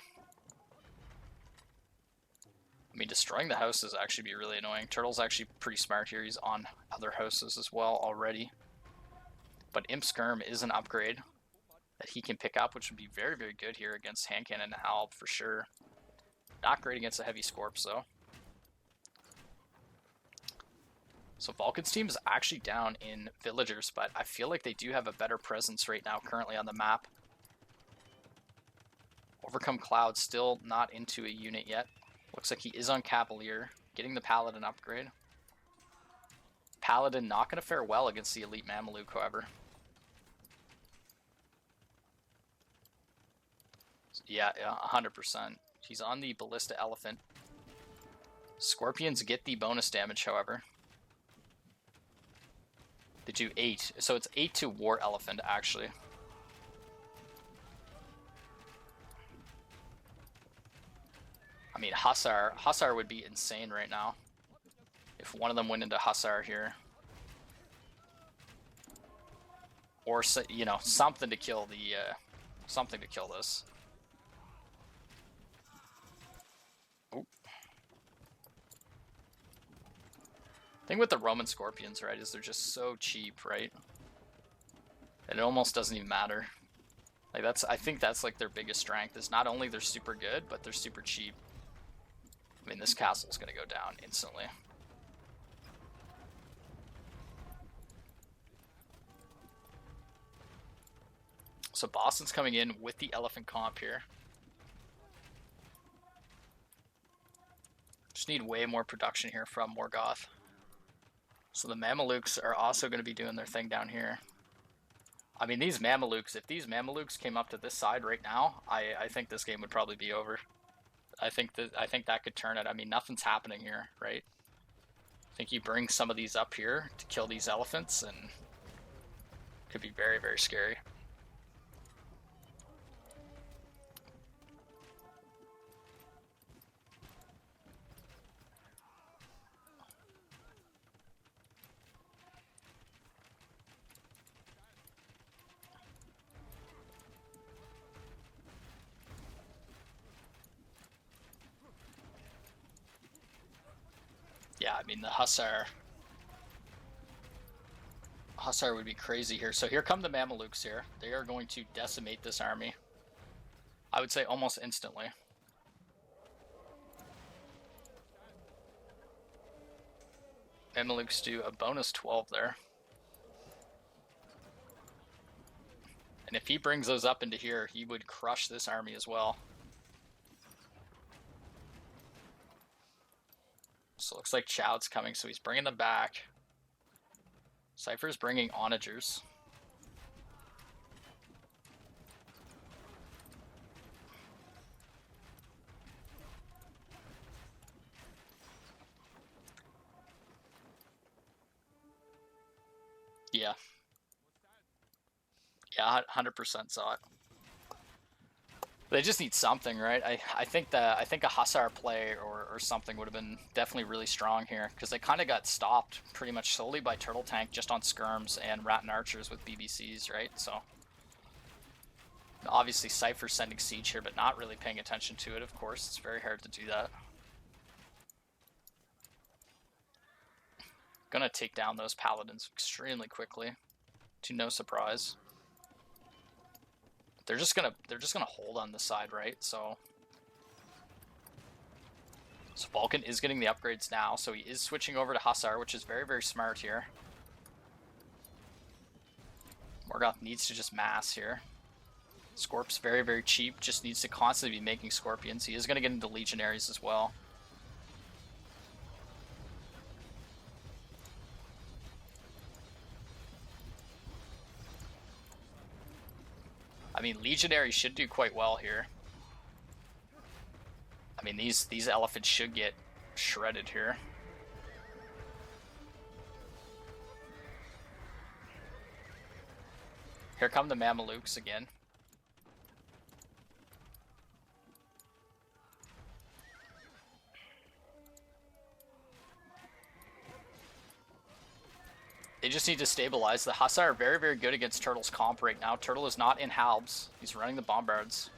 S1: I mean, destroying the house is actually be really annoying. Turtle's actually pretty smart here. He's on other houses as well already. But Imp Skirm is an upgrade that he can pick up, which would be very, very good here against Hand Cannon and Alb for sure. Not great against a heavy Scorps though. So Vulcan's team is actually down in villagers, but I feel like they do have a better presence right now currently on the map. Overcome Cloud still not into a unit yet. Looks like he is on Cavalier, getting the Paladin upgrade. Paladin not going to fare well against the Elite Mameluke, however. Yeah, 100%. He's on the Ballista Elephant. Scorpions get the bonus damage, however. They do 8. So it's 8 to War Elephant, actually. I mean, Hussar would be insane right now if one of them went into Hussar here, or you know, something to kill the something to kill this. Ooh. Thing with the Roman Scorpions, right, is they're just so cheap, right? And it almost doesn't even matter. Like I think that's like their biggest strength is not only they're super good, but they're super cheap. I mean, this castle's going to go down instantly. So Boston's coming in with the Elephant comp here. Just need way more production here from Morgoth. So the Mamelukes are also going to be doing their thing down here. I mean, these Mamelukes, if these Mamelukes came up to this side right now, I think this game would probably be over. I think that could turn it. I mean, nothing's happening here, right? I think you bring some of these up here to kill these elephants, and it could be very, very scary. Yeah, I mean, the Hussar would be crazy here. So here come the Mamelukes here. They are going to decimate this army. I would say almost instantly. Mamelukes do a bonus 12 there. And if he brings those up into here, he would crush this army as well. So it looks like Chowd's coming, so he's bringing them back. Cypher's bringing onagers. Yeah. Yeah, 100% saw it. They just need something, right? I think a Hussar play or something would have been definitely really strong here, because they kind of got stopped pretty much solely by Turtletank just on skirms and Rat and Archers with BBCs, right? So Obviously, Cypher's sending siege here, but not really paying attention to it, of course. It's very hard to do that. Gonna take down those paladins extremely quickly, to no surprise. They're just gonna hold on the side, right? So Vulcan is getting the upgrades now, so he is switching over to Hussar, which is very, very smart here. Morgoth needs to just mass here. Scorp's very, very cheap, just needs to constantly be making Scorpions. He is going to get into Legionaries as well. I mean, Legionary should do quite well here. I mean, these elephants should get shredded here. Here come the Mamelukes again. They just need to stabilize. The Hussar are very, very good against Turtle's comp right now. Turtle is not in Halbs. He's running the Bombards.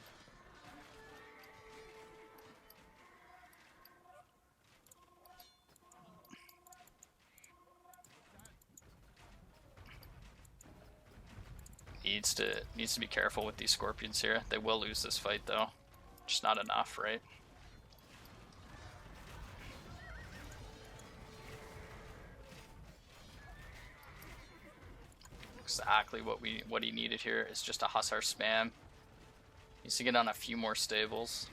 S1: Needs to be careful with these Scorpions here. They will lose this fight though. Just not enough, right? Exactly what he needed here is just a Hussar spam. Needs to get on a few more stables.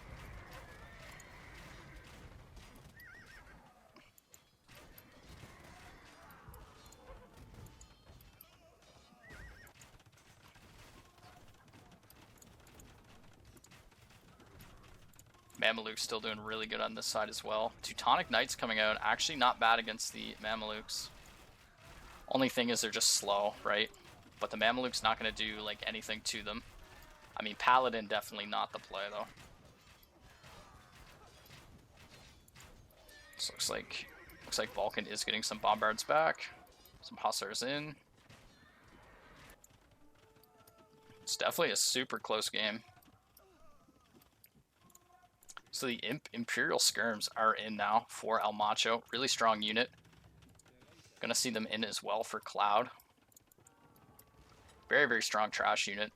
S1: Mamelukes still doing really good on this side as well. Teutonic Knights coming out, actually not bad against the Mamelukes. Only thing is they're just slow, right? But the Mamelukes not going to do like anything to them. I mean, Paladin definitely not the play though. This looks like Vulcan is getting some Bombards back. Some Hussars in. It's definitely a super close game. So the Imperial Skirms are in now for El Macho. Really strong unit. Gonna see them in as well for Cloud. Very, very strong trash unit.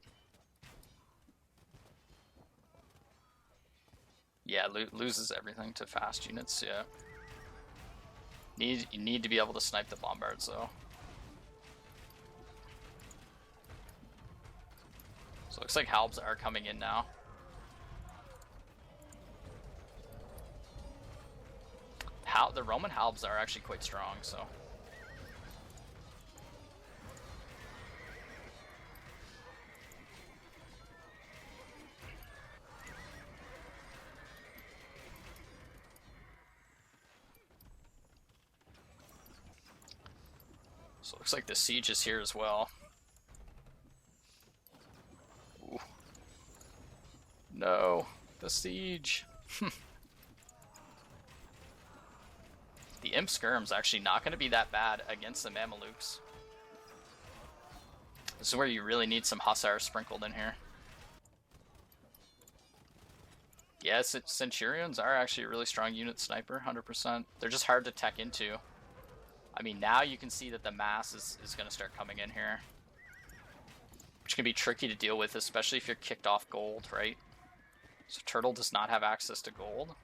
S1: Yeah, loses everything to fast units, yeah. You need to be able to snipe the Bombards though. So it looks like Halbs are coming in now. The Roman Halbs are actually quite strong, so. So it looks like the siege is here as well. Ooh. No, the siege. The Imp Skirm's actually not going to be that bad against the Mamelukes. This is where you really need some Hussars sprinkled in here. Yes, Centurions are actually a really strong unit sniper, 100%. They're just hard to tech into. I mean, now you can see that the mass is going to start coming in here. Which can be tricky to deal with, especially if you're kicked off gold, right? So Turtle does not have access to gold.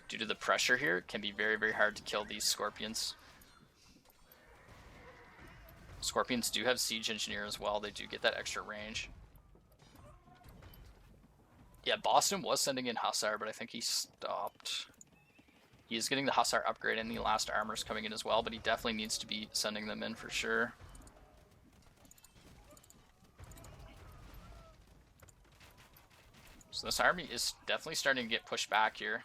S1: Due to the pressure here, it can be very, very hard to kill these Scorpions. Scorpions do have Siege Engineer as well. They do get that extra range. Yeah, Boston was sending in Hussar, but I think he stopped. He is getting the Hussar upgrade and the last armors coming in as well, but he definitely needs to be sending them in for sure. So this army is definitely starting to get pushed back here.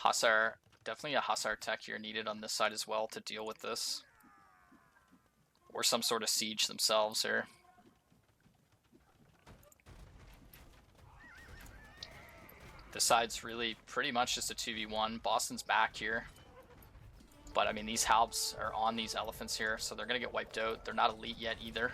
S1: Hussar, definitely a Hussar tech here needed on this side as well to deal with this. Or some sort of siege themselves here. This side's really pretty much just a 2v1. Boston's back here. But I mean, these Halbs are on these elephants here, so they're going to get wiped out. They're not elite yet either.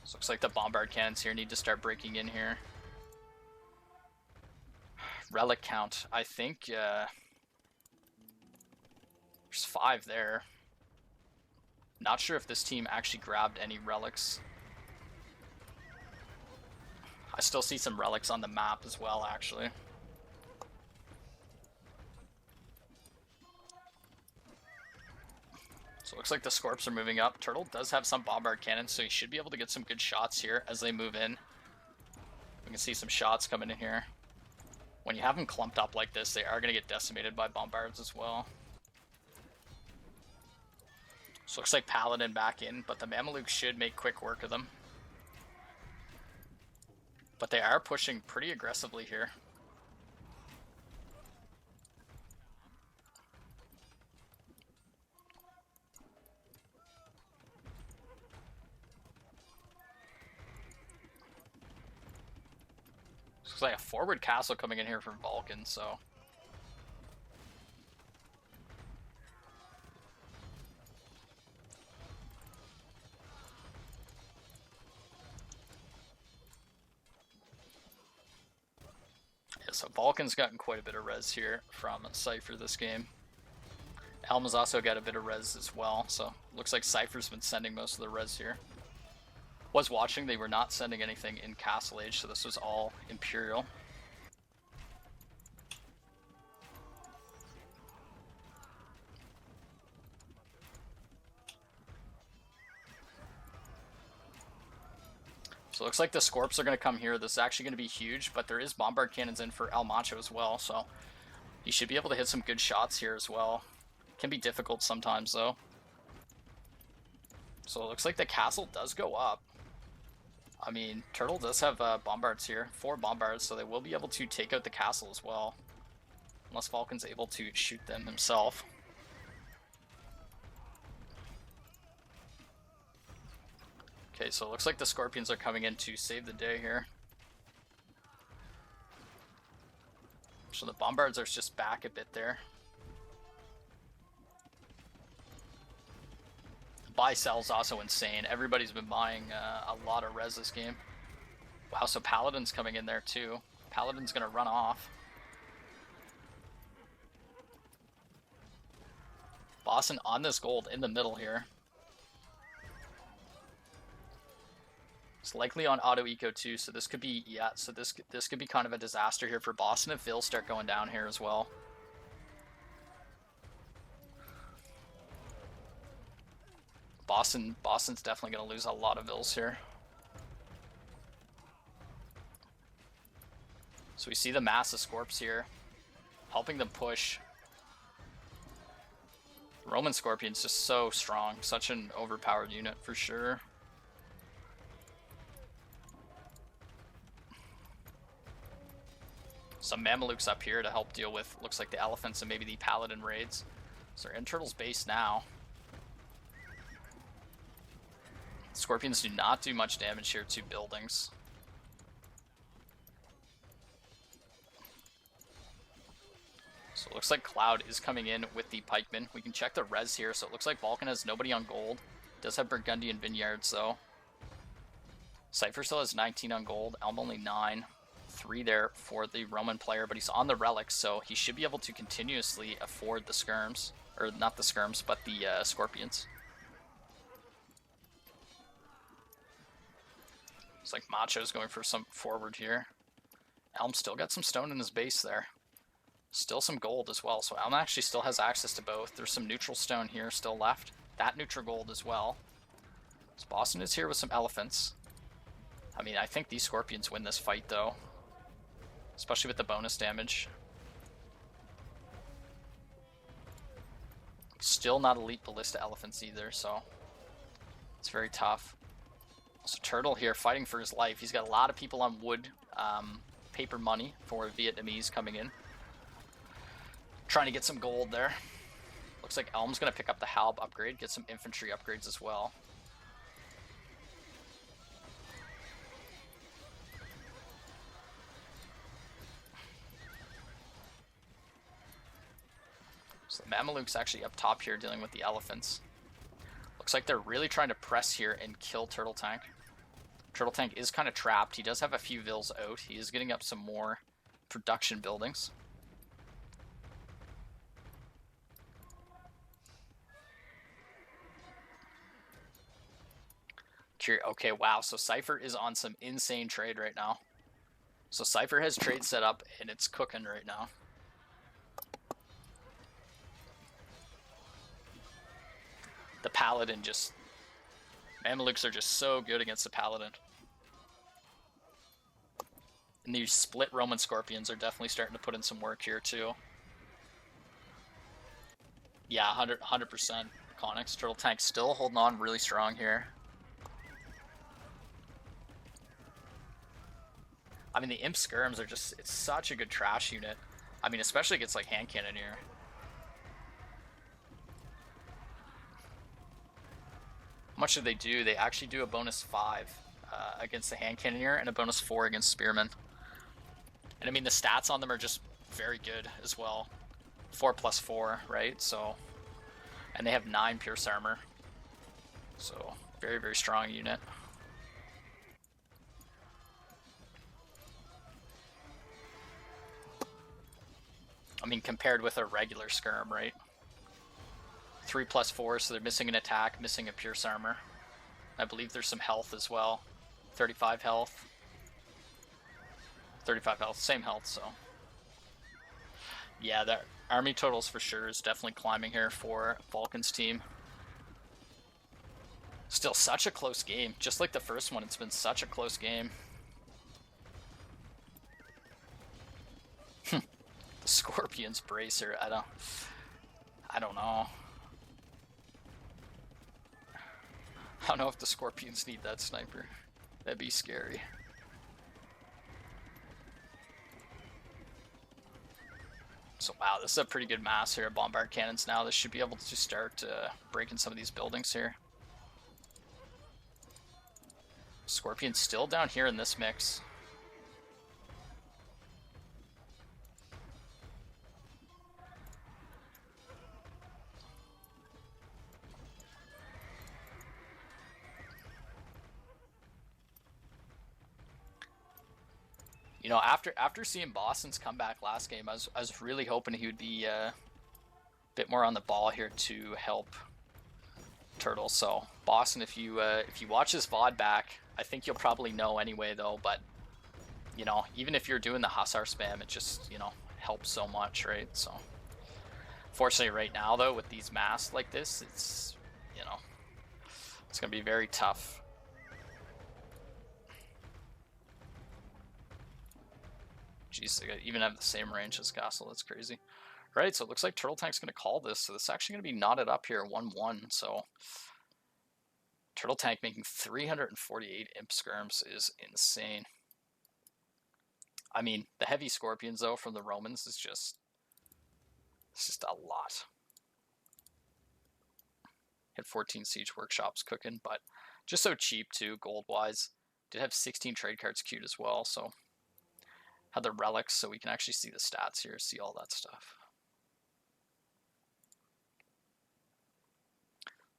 S1: So looks like the bombard cannons here need to start breaking in here. Relic count, I think there's 5 there. Not sure if this team actually grabbed any relics. I still see some relics on the map as well, actually. So it looks like the Scorps are moving up. Turtle does have some bombard cannons, so he should be able to get some good shots here as they move in. We can see some shots coming in here. When you have them clumped up like this, they are going to get decimated by bombards as well. So looks like Paladin back in, but the Mamelukes should make quick work of them. But they are pushing pretty aggressively here. Looks like a forward castle coming in here from Vulcan, so... yeah, so Vulcan's gotten quite a bit of res here from Cypher this game. Elma's also got a bit of res as well, so looks like Cypher's been sending most of the res here. Was watching, they were not sending anything in Castle Age, so this was all Imperial. So it looks like the Scorps are going to come here. This is actually going to be huge, but there is bombard cannons in for El Macho as well, so he should be able to hit some good shots here as well. Can be difficult sometimes, though. So it looks like the castle does go up. I mean, Turtle does have bombards here, 4 bombards, so they will be able to take out the castle as well. Unless Vulcan's able to shoot them himself. Okay, so it looks like the Scorpions are coming in to save the day here. So the bombards are just back a bit there. Buy sell's also insane. Everybody's been buying a lot of res this game. Wow, so Paladin's coming in there too. Paladin's gonna run off. Boston on this gold in the middle here. It's likely on auto eco too, so this could be, yeah, so this could be kind of a disaster here for Boston if Vills start going down here as well. Boston's definitely going to lose a lot of Vills here. So we see the mass of Scorps here, helping them push. The Roman Scorpion's just so strong, such an overpowered unit for sure. Some Mamelukes up here to help deal with, looks like the elephants and maybe the Paladin raids. So they're in Turtle's base now. Scorpions do not do much damage here to buildings. So it looks like Cloud is coming in with the pikemen. We can check the res here. So it looks like Vulcan has nobody on gold. Does have Burgundian Vineyards though. Cypher still has 19 on gold. Elm only 9. 3 there for the Roman player, but he's on the relics, so he should be able to continuously afford the skirms. Or not the skirms, but the Scorpions. It's like Macho's going for some forward here. Elm still got some stone in his base there. Still some gold as well, so Elm actually still has access to both. There's some neutral stone here still left. That neutral gold as well. So Boston is here with some elephants. I mean, I think these Scorpions win this fight though. Especially with the bonus damage. Still not elite ballista elephants either, so it's very tough. So Turtle here fighting for his life. He's got a lot of people on wood, paper money for Vietnamese coming in. Trying to get some gold there. Looks like Elm's going to pick up the Halb upgrade, get some infantry upgrades as well. So the Mamelukes actually up top here dealing with the elephants. Looks like they're really trying to press here and kill Turtletank. Turtletank is kind of trapped. He does have a few vills out. He is getting up some more production buildings. Okay, wow. So Cypher is on some insane trade right now. So Cypher has trade set up, and it's cooking right now. The Paladin just... Mamelukes are just so good against the Paladin. And these split Roman Scorpions are definitely starting to put in some work here, too. Yeah, 100%. Connix. Turtletank still holding on really strong here. I mean, the Imp Skirms are just... It's such a good trash unit. I mean, especially against, like, Hand Cannoneer. How much do they do? They actually do a bonus 5 against the Hand Cannoneer and a bonus 4 against Spearman. And I mean, the stats on them are just very good as well. 4+4, right? So, and they have 9 Pierce Armor. So, very, very strong unit. I mean, compared with a regular Skirm, right? 3+4, so they're missing an attack, missing a Pierce Armor. I believe there's some health as well. 35 health. 35 health, same health, so. Yeah, the army totals for sure is definitely climbing here for Vulcan's team. Still such a close game. Just like the first one, it's been such a close game. The Scorpion's Bracer, I don't know. I don't know if the Scorpions need that sniper. That'd be scary. So wow, this is a pretty good mass here of bombard cannons now. This should be able to start breaking some of these buildings here. Scorpion's still down here in this mix. You know, after seeing Boston's comeback last game, I was really hoping he would be a bit more on the ball here to help Turtle. So Boston, if you watch this VOD back, I think you'll probably know anyway though. But you know, even if you're doing the Hussar spam, it just, you know, helps so much, right? So fortunately, right now though, with these masks like this, it's, you know, it's gonna be very tough. Jeez, they even have the same range as Castle. That's crazy. Right, so it looks like Turtletank's going to call this. So this is actually going to be knotted up here, 1-1. So Turtletank making 348 Imp Skirms is insane. I mean, the heavy Scorpions, though, from the Romans is just... It's just a lot. Had 14 Siege Workshops cooking, but just so cheap, too, gold-wise. Did have 16 trade cards queued as well, so... Had the relics, so we can actually see the stats here, see all that stuff.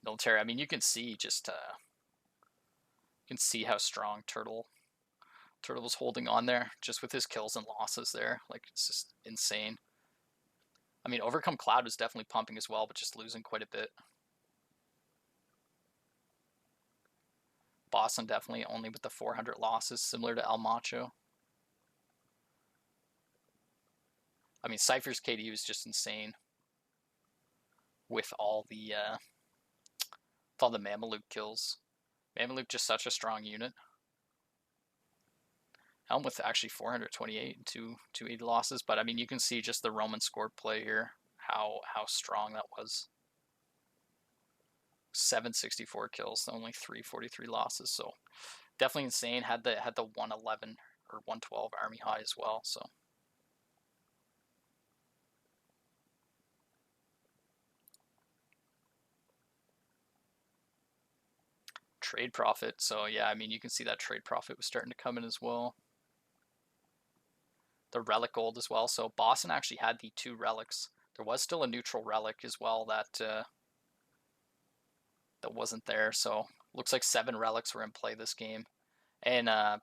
S1: Military, I mean, you can see just, you can see how strong Turtle was holding on there, just with his kills and losses there. Like, it's just insane. I mean, Overcome Cloud was definitely pumping as well, but just losing quite a bit. Boston definitely only with the 400 losses, similar to El Macho. I mean, Cypher's KD was just insane with all the Mameluke kills. Mameluke just such a strong unit. Helm with actually 428 and 280 losses, but I mean, you can see just the Roman score play here, how strong that was. 764 kills, only 343 losses, so definitely insane. Had the 111 or 112 army high as well, so. Trade profit, so yeah, I mean, you can see that trade profit was starting to come in as well. The relic gold as well, so Boston actually had the 2 relics. There was still a neutral relic as well that wasn't there, so looks like 7 relics were in play this game. And the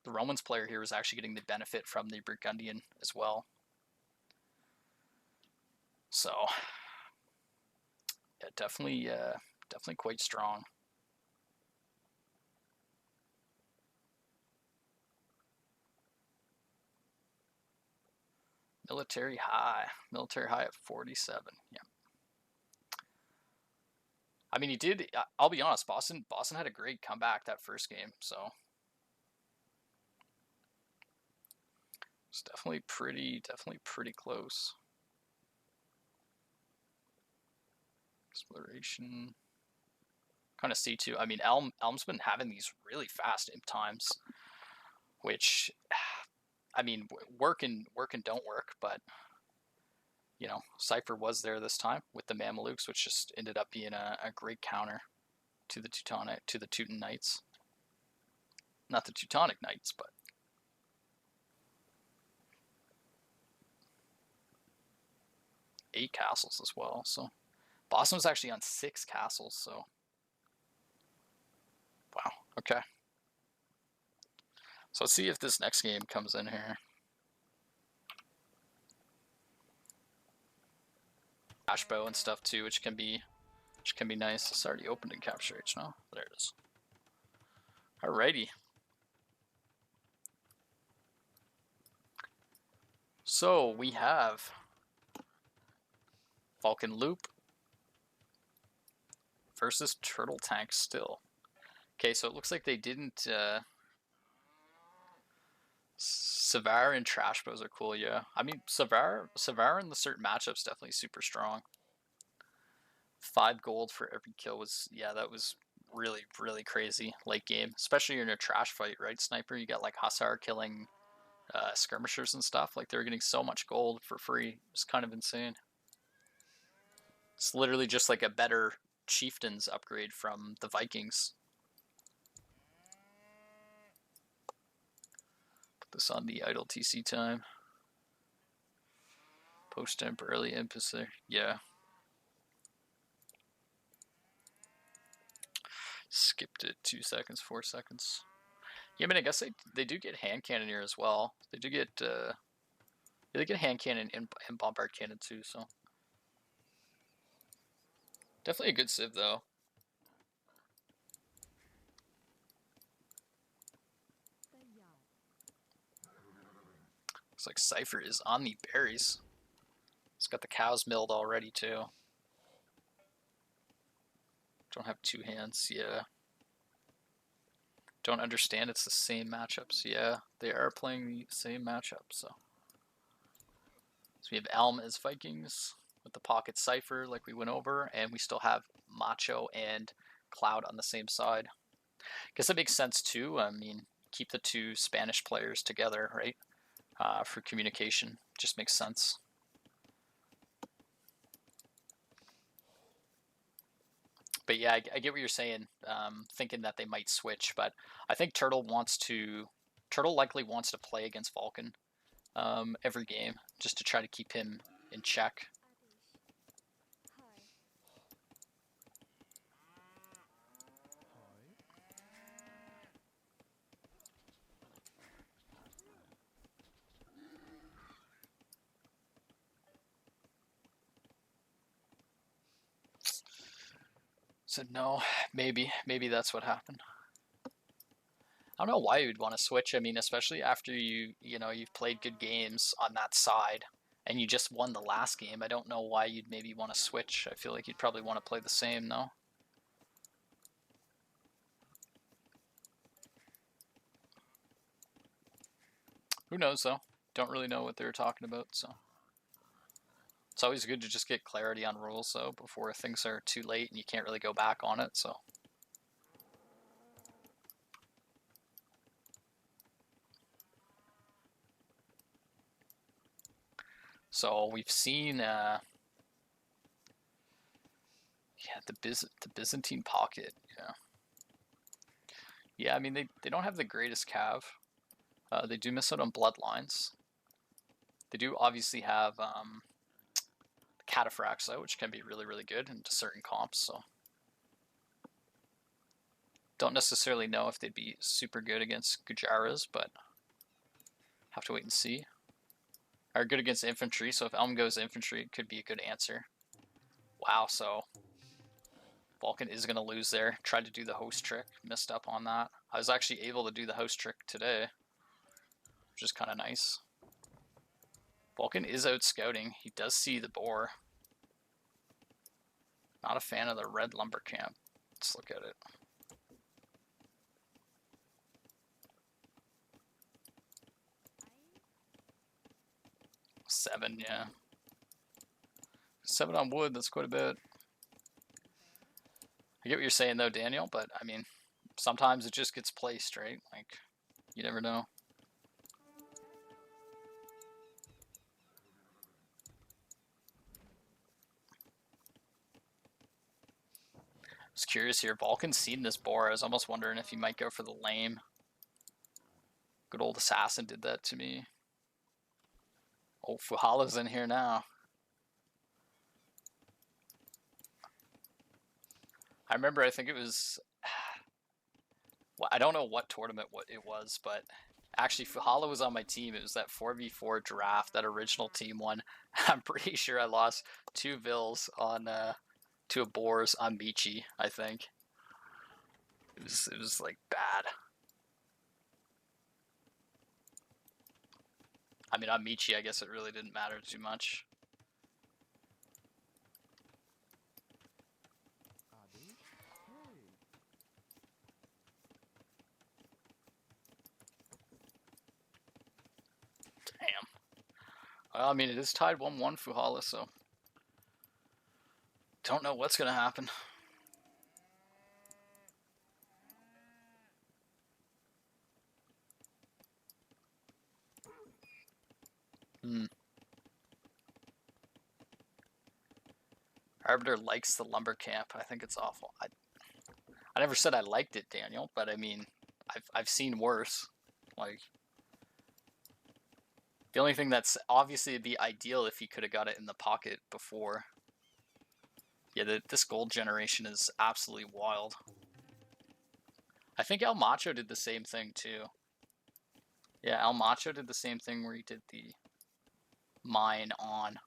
S1: Romans player here is actually getting the benefit from the Burgundian as well. So, yeah, definitely quite strong. Military high at 47. Yeah. I mean, he did. I'll be honest. Boston had a great comeback that first game, so it's definitely pretty close. Exploration. Kind of C2. I mean, Elm's been having these really fast imp times, which, I mean, work and don't work, but you know, Cypher was there this time with the Mamelukes, which just ended up being a great counter to the Teuton Knights. Not the Teutonic Knights, but 8 castles as well. So Boston was actually on 6 castles. So wow. Okay. So let's see if this next game comes in here. Ashbow and stuff too, which can be nice. It's already opened in Capture H now. There it is. Alrighty. So we have Volcanloup versus Turtletank still. Okay, so it looks like they didn't. Savar and Trashbows are cool, yeah. I mean, Savar in the certain matchups definitely super strong. 5 gold for every kill was, yeah, that was really, really crazy late game. Especially in a trash fight, right, Sniper? You got like Hussar killing skirmishers and stuff. Like, they were getting so much gold for free. It's kind of insane. It's literally just like a better Chieftains upgrade from the Vikings. Put this on the idle TC time. Post imp, early imp is there. Yeah. Skipped it 2 seconds, 4 seconds. Yeah, I mean, I guess they do get hand cannon here as well. They do get hand cannon and bombard cannon too. So definitely a good civ though. Looks like Cypher is on the berries. It's got the cows milled already too. Don't have 2 hands. Yeah. Don't understand it's the same matchups. Yeah, they are playing the same matchup. So we have Elm as Vikings with the pocket Cypher like we went over, and we still have Macho and Cloud on the same side. Guess that makes sense too. I mean, keep the 2 Spanish players together, right? For communication, just makes sense. But yeah, I get what you're saying. Thinking that they might switch, but I think Turtle likely wants to play against Vulcan every game just to try to keep him in check. So no, maybe that's what happened. I don't know why you'd want to switch. I mean, especially after you've played good games on that side and you just won the last game. I don't know why you'd maybe want to switch. I feel like you'd probably want to play the same, no? Who knows though? Don't really know what they're talking about, so it's always good to just get clarity on rules though before things are too late and you can't really go back on it. So we've seen the Byzantine pocket, yeah. Yeah, I mean they don't have the greatest cav. They do miss out on bloodlines. They do obviously have Cataphracts though, which can be really, really good into certain comps, so Don't necessarily know if they'd be super good against Gujaras, but have to wait and see. Are good against infantry, so if Elm goes infantry, it could be a good answer. Wow, so Vulcan is going to lose there. Tried to do the host trick, missed up on that. I was actually able to do the host trick today, which is kind of nice. Vulcan is out scouting. He does see the boar. Not a fan of the red lumber camp. Let's look at it. Seven, yeah. 7 on wood, that's quite a bit. I get what you're saying though, Daniel, but I mean, sometimes it just gets placed, right? Like, you never know. I was curious here. Vulcan's seen this boar. I was almost wondering if he might go for the lame. Good old assassin did that to me. Oh, Fuhala's in here now. I remember, I think it was, well, I don't know what tournament it was, but actually Fuhala was on my team. It was that 4v4 draft, that original team one. I'm pretty sure I lost 2 vills on to a boars on Michi, I think. It was like bad. I mean, on Michi, I guess it really didn't matter too much. Damn. Well, I mean, it is tied 1-1 Fuhala, so don't know what's gonna happen. Arbiter likes the lumber camp. I think it's awful. I never said I liked it, Daniel, but I mean, I've seen worse. Like, the only thing that's obviously it'd be ideal if he could have got it in the pocket before. Yeah, this gold generation is absolutely wild. I think El Macho did the same thing too. Yeah, El Macho did the same thing where he did the mine on.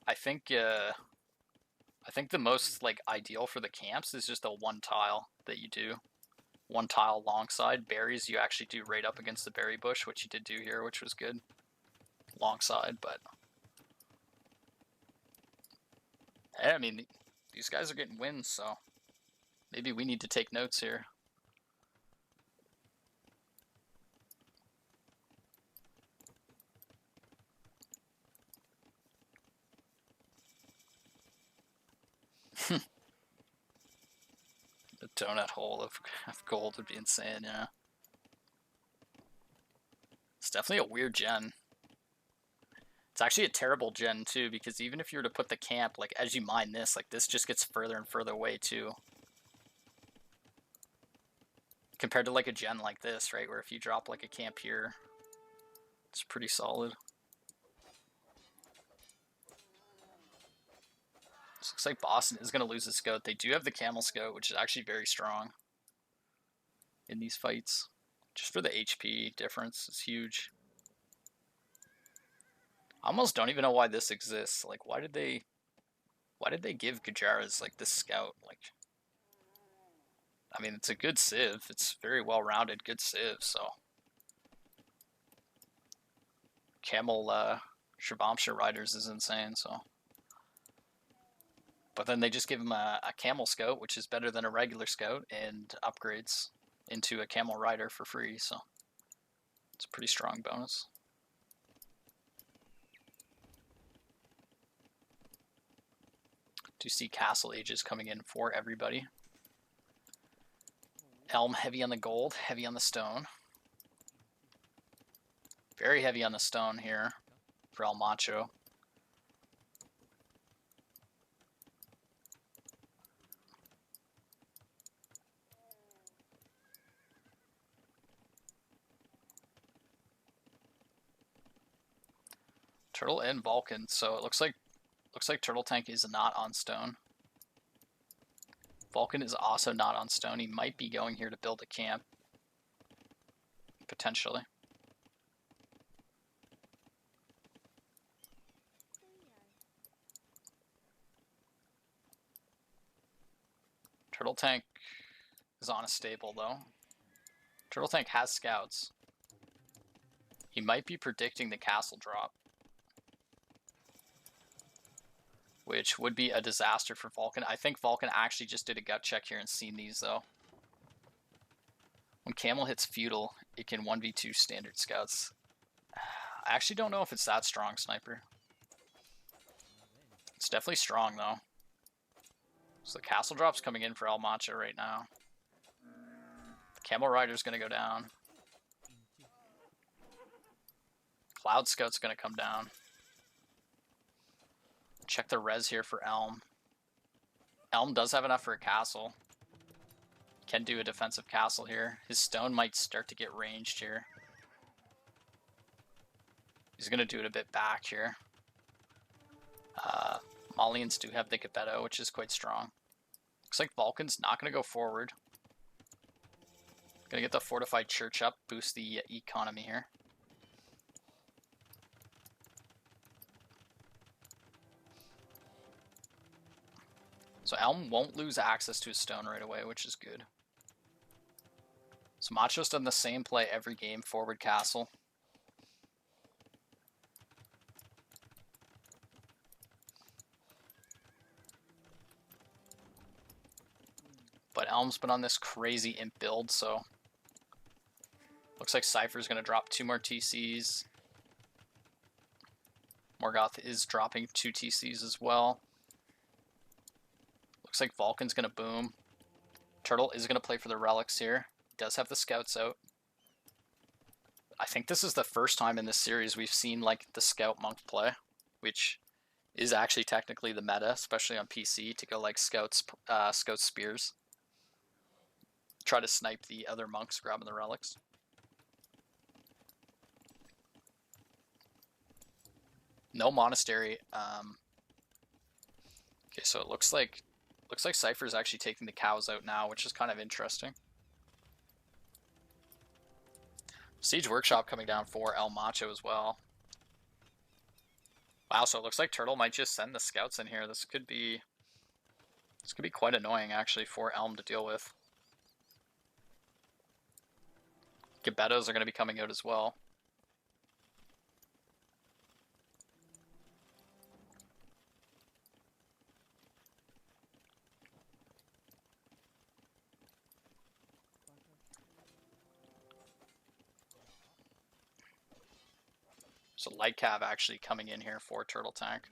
S1: I think the most like ideal for the camps is just a 1 tile that you do. 1 tile alongside. Berries you actually do right up against the berry bush, which you did do here, which was good. Alongside, but I mean, these guys are getting wins, so maybe we need to take notes here. A donut hole of gold would be insane, yeah. It's definitely a weird gen. It's actually a terrible gen too, because even if you were to put the camp, like as you mine this, like this just gets further and further away too. Compared to like a gen like this, right, where if you drop like a camp here, it's pretty solid. This looks like Boston is going to lose the scout. They do have the camel scout, which is actually very strong in these fights. Just for the HP difference, it's huge. I almost don't even know why this exists. Like, why did they give Gujaras like this scout? Like, I mean, it's a good civ. It's very well-rounded, good civ. So, camel Shavamsha riders is insane. So, but then they just give him a camel scout, which is better than a regular scout, and upgrades into a camel rider for free. So, it's a pretty strong bonus. Do see castle ages coming in for everybody. Elm heavy on the gold, heavy on the stone. Very heavy on the stone here for El Macho. Turtle and Vulcan, so it looks like Looks like Turtletank is not on stone. Vulcan is also not on stone. He might be going here to build a camp. Potentially. Turtletank is on a stable though. Turtletank has scouts. He might be predicting the castle drop, which would be a disaster for Vulcan. I think Vulcan actually just did a gut check here and seen these though. When Camel hits feudal, it can 1v2 standard scouts. I actually don't know if it's that strong, Sniper. It's definitely strong though. So the castle drop's coming in for El Macho right now. The Camel Rider's gonna go down. Cloud Scout's gonna come down. Check the res here for Elm. Elm does have enough for a castle. Can do a defensive castle here. His stone might start to get ranged here. He's gonna do it a bit back here. Malians do have the Geppetto, which is quite strong. Looks like Vulcan's not gonna go forward. Gonna get the fortified church up, boost the economy here. So Elm won't lose access to his stone right away, which is good. So Macho's done the same play every game, forward castle. But Elm's been on this crazy imp build, so looks like Cypher's going to drop 2 more TCs. Morgoth is dropping 2 TCs as well. Looks like Vulcan's going to boom. Turtle is going to play for the relics here. Does have the scouts out. I think this is the first time in this series we've seen like the scout monk play, which is actually technically the meta, especially on PC, to go like scouts spears. Try to snipe the other monks grabbing the relics. No monastery. Okay, so it looks like Cypher's actually taking the cows out now, which is kind of interesting. Siege Workshop coming down for El Macho as well. Wow, so it looks like Turtle might just send the scouts in here. This could be quite annoying actually for Elm to deal with. Geppettos are going to be coming out as well. So Light Cav actually coming in here for Turtletank.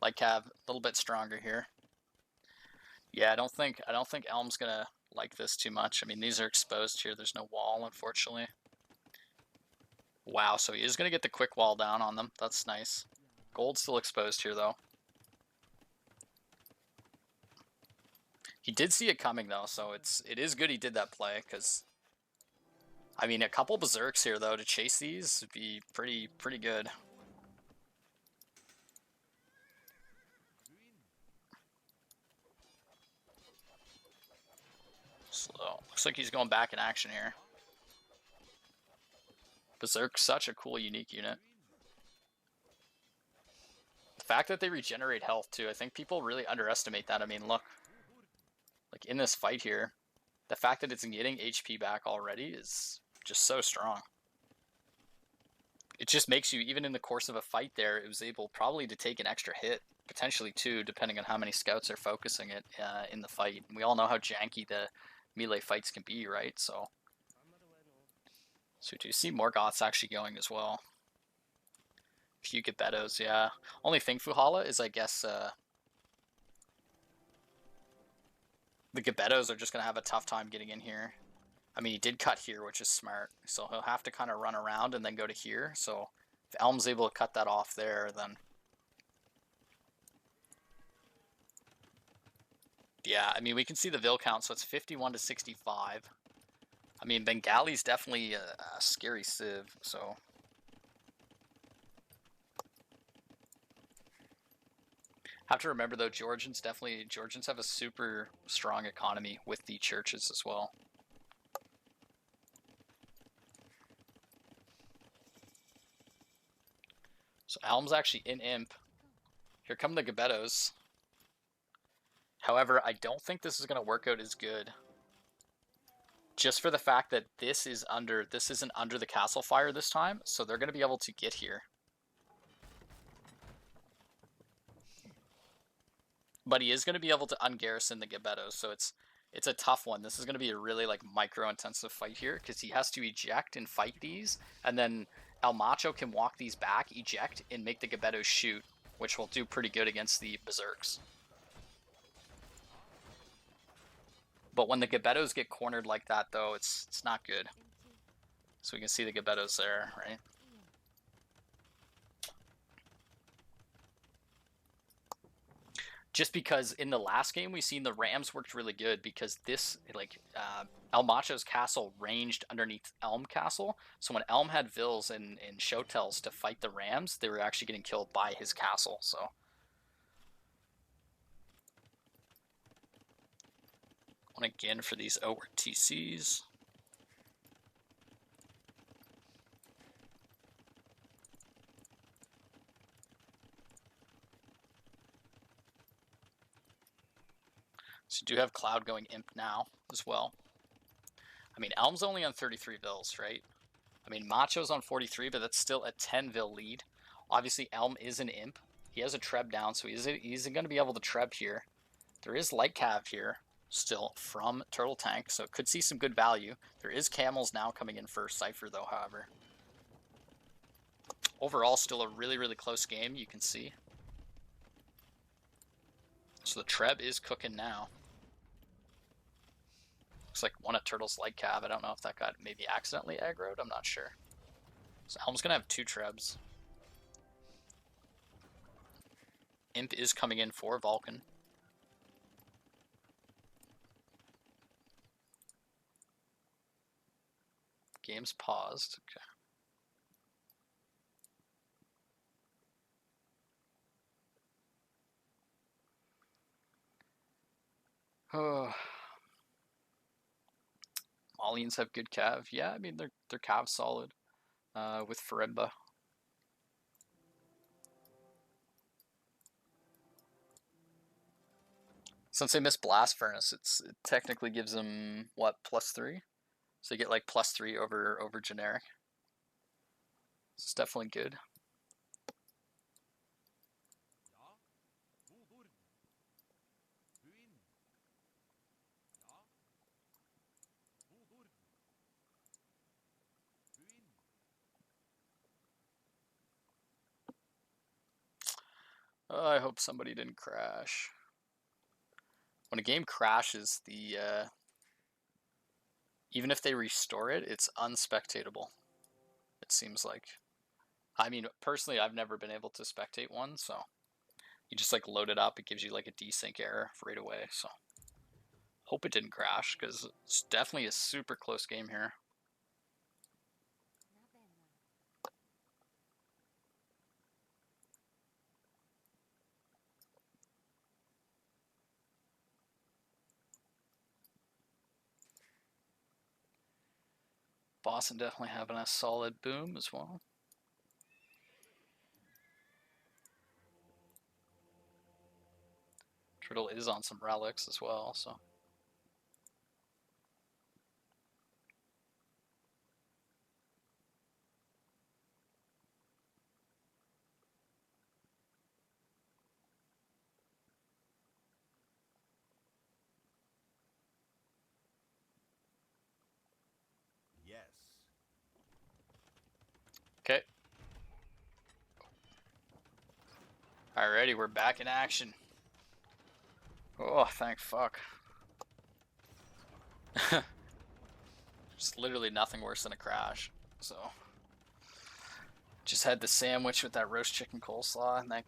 S1: Light Cav a little bit stronger here. Yeah, I don't think Elm's gonna like this too much. I mean, these are exposed here. There's no wall, unfortunately. Wow, so he is gonna get the quick wall down on them. That's nice. Gold's still exposed here though. He did see it coming though, so it is good he did that play, because I mean, a couple berserks here though to chase these would be pretty good. So looks like he's going back in action here. Berserk's such a cool, unique unit. The fact that they regenerate health too, I think people really underestimate that. I mean, look, like in this fight here, the fact that it's getting HP back already is just so strong. It just makes you, even in the course of a fight there, it was able probably to take an extra hit, potentially 2, depending on how many scouts are focusing it in the fight. And we all know how janky the melee fights can be, right? So we do see Morgoth's actually going as well. A few Geppettos, yeah. Only thing, Fuhala, is I guess the Geppettos are just going to have a tough time getting in here. I mean, he did cut here, which is smart. So he'll have to kind of run around and then go to here. So if Elm's able to cut that off there, then yeah, I mean, we can see the Vil count, so it's 51 to 65. I mean, Bengali's definitely a scary civ, so. Have to remember though, Georgians have a super strong economy with the churches as well. So Elm's actually in Imp. Here come the Gebettos. However, I don't think this is going to work out as good. Just for the fact that this isn't under the castle fire this time, so they're going to be able to get here. But he is going to be able to ungarrison the Gebettos, so it's a tough one. This is going to be a really like micro-intensive fight here, because he has to eject and fight these, and then El Macho can walk these back, eject, and make the Gebettos shoot, which will do pretty good against the Berserks. But when the Gebettos get cornered like that, though, it's not good. So we can see the Gebettos there, right? Just because in the last game we seen the Rams worked really good, because this like El Macho's castle ranged underneath Elm Castle, so when Elm had Vills and Showtells to fight the Rams, they were actually getting killed by his castle. So one again for these outward TCs. So you do have Cloud going Imp now as well. I mean, Elm's only on 33 Vills, right? I mean, Macho's on 43, but that's still a 10 Vill lead. Obviously, Elm is an Imp. He has a Treb down, so he's going to be able to Treb here. There is Light Cav here still from Turtletank, so it could see some good value. There is Camels now coming in for Cypher, though, however. Overall, still a really, really close game, you can see. So the Treb is cooking now. Looks like one of Turtle's Light Cav. I don't know if that got maybe accidentally aggroed. I'm not sure. So Elm's going to have 2 Trebs. Imp is coming in for Vulcan. Game's paused. Okay. Oh. Malians have good Cav. Yeah, I mean, their Cav's solid with Farimba. Since they missed Blast Furnace, it technically gives them, what, +3? So you get like +3 over generic. It's definitely good. Oh, I hope somebody didn't crash. When a game crashes, even if they restore it, it's unspectatable. It seems like. I mean, personally, I've never been able to spectate one, so you just like load it up. It gives you like a desync error right away. So hope it didn't crash, because it's definitely a super close game here. Boston definitely having a solid boom as well. Turtle is on some relics as well, so.
S2: Yes.
S1: Okay. Alrighty, we're back in action. Oh, thank fuck. Just literally nothing worse than a crash. So just had the sandwich with that roast chicken coleslaw and that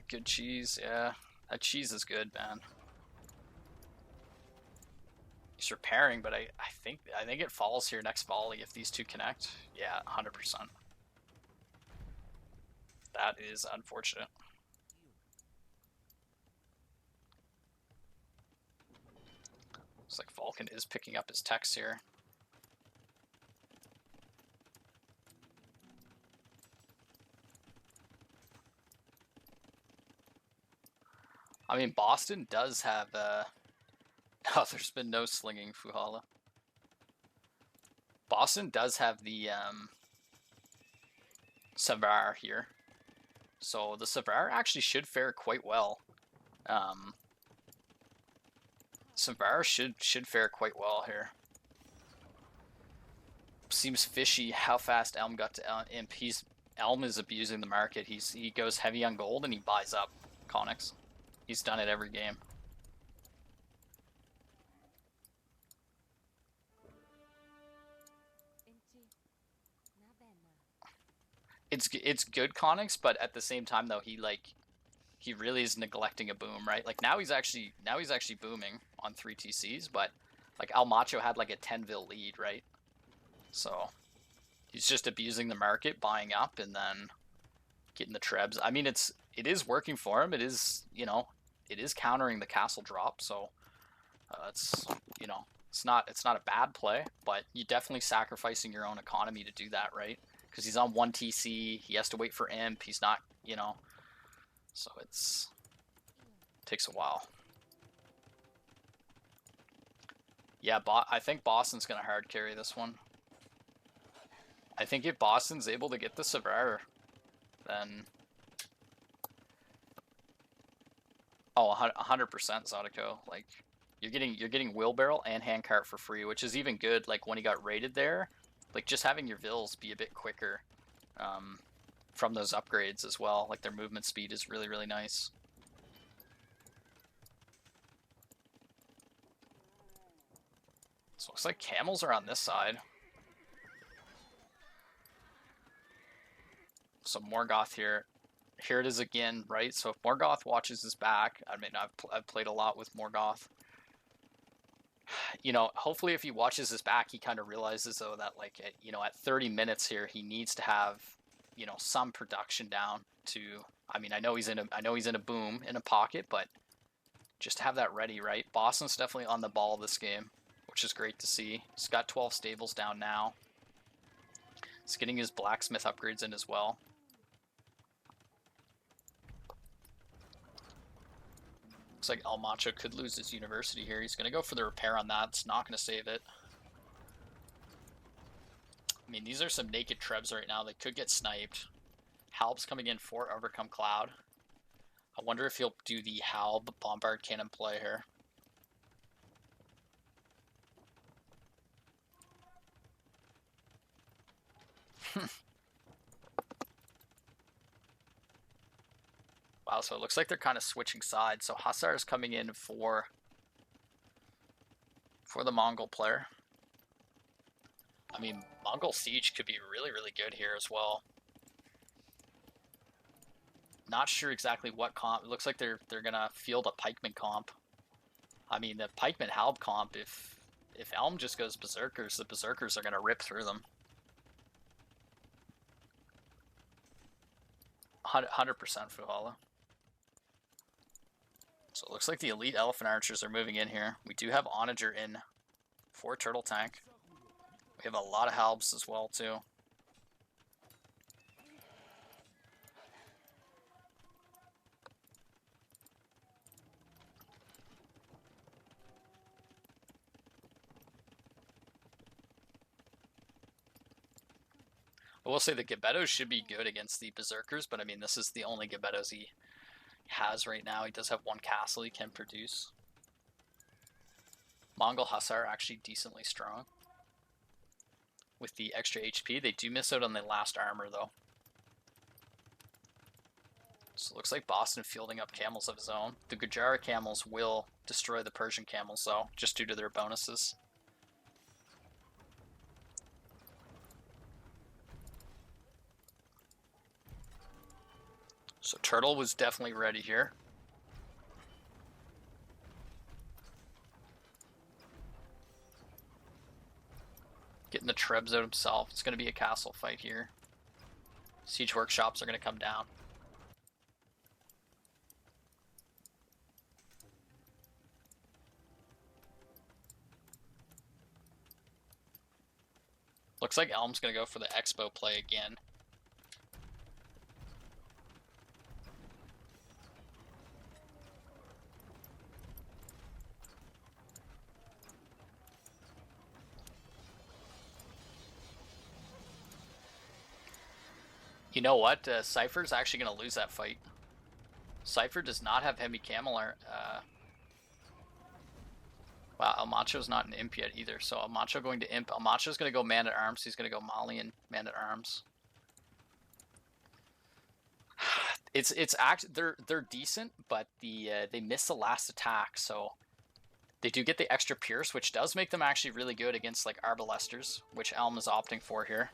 S1: good cheese. Yeah, that cheese is good, man. He's repairing, but I think it falls here next volley if these two connect. Yeah, 100%. That is unfortunate. Looks like Vulcan is picking up his techs here. I mean, Boston does have, oh, there's been no slinging Fuhala. Boston does have the, Savar here. So the Savar actually should fare quite well. Savar should fare quite well here. Seems fishy how fast Elm got to Imp. Elm is abusing the market. He goes heavy on gold and he buys up Conics. He's done it every game. It's good Conics, but at the same time though, he really is neglecting a boom, right? Like now he's actually booming on 3 TCs, but like El Macho had like a 10 vil lead, right? So he's just abusing the market, buying up, and then getting the trebs. I mean, it is working for him. It is, you know, it is countering the castle drop. So it's, you know, it's not a bad play, but you're definitely sacrificing your own economy to do that, right? Because he's on 1 TC. He has to wait for Imp. He's not, you know, so it takes a while. Yeah, I think Boston's gonna hard carry this one. I think if Boston's able to get the Savar, then... Oh, 100% Zodico. Like, you're getting wheelbarrow and handcart for free, which is even good. Like, when he got raided there, like, just having your vills be a bit quicker from those upgrades as well. Like, their movement speed is really, really nice. So it looks like camels are on this side. So Morgoth here. Here it is again, right? So if Morgoth watches his back, I mean, I've played a lot with Morgoth. You know, hopefully if he watches his back, he kind of realizes though that like, you know, at 30 minutes here, he needs to have, you know, some production down to. I mean, I know he's in a boom in a pocket, but just have that ready, right? Boston's definitely on the ball this game, which is great to see. He's got 12 stables down now. He's getting his blacksmith upgrades in as well. Looks like El Macho could lose his university here. He's going to go for the repair on that. It's not going to save it. I mean, these are some naked trebs right now. They could get sniped. Halb's coming in for Overcome Cloud. I wonder if he'll do the Halb Bombard Cannon play here. Wow, so it looks like they're kind of switching sides. So Hussar is coming in for the Mongol player. I mean, Mongol Siege could be really, really good here as well. Not sure exactly what comp. It looks like they're gonna field a pikeman comp. I mean, the pikeman Halb comp. If Elm just goes berserkers, the berserkers are gonna rip through them. 100% Fuhala. So it looks like the elite elephant archers are moving in here. We do have Onager in for Turtletank. We have a lot of Halbs as well too. I will say the Gebettos should be good against the Berserkers, but I mean, this is the only Gebettos he has right now. He does have one castle he can produce. Mongol Hussar are actually decently strong. With the extra HP, they do miss out on the last armor though. So it looks like Boston fielding up camels of his own. The Gujarat camels will destroy the Persian camels though, just due to their bonuses. So Turtle was definitely ready here. Getting the Trebs out himself. It's going to be a castle fight here. Siege workshops are going to come down. Looks like Elm's going to go for the Expo play again. You know what? Cypher's actually going to lose that fight. Cypher does not have heavy camel art. Wow, El Macho's not an imp yet either. So El Macho going to imp. El Macho's going to go man at arms. He's going to go Molly and man at arms. They're decent, but they miss the last attack, so they do get the extra pierce, which does make them actually really good against like Arbalesters, which Elm is opting for here.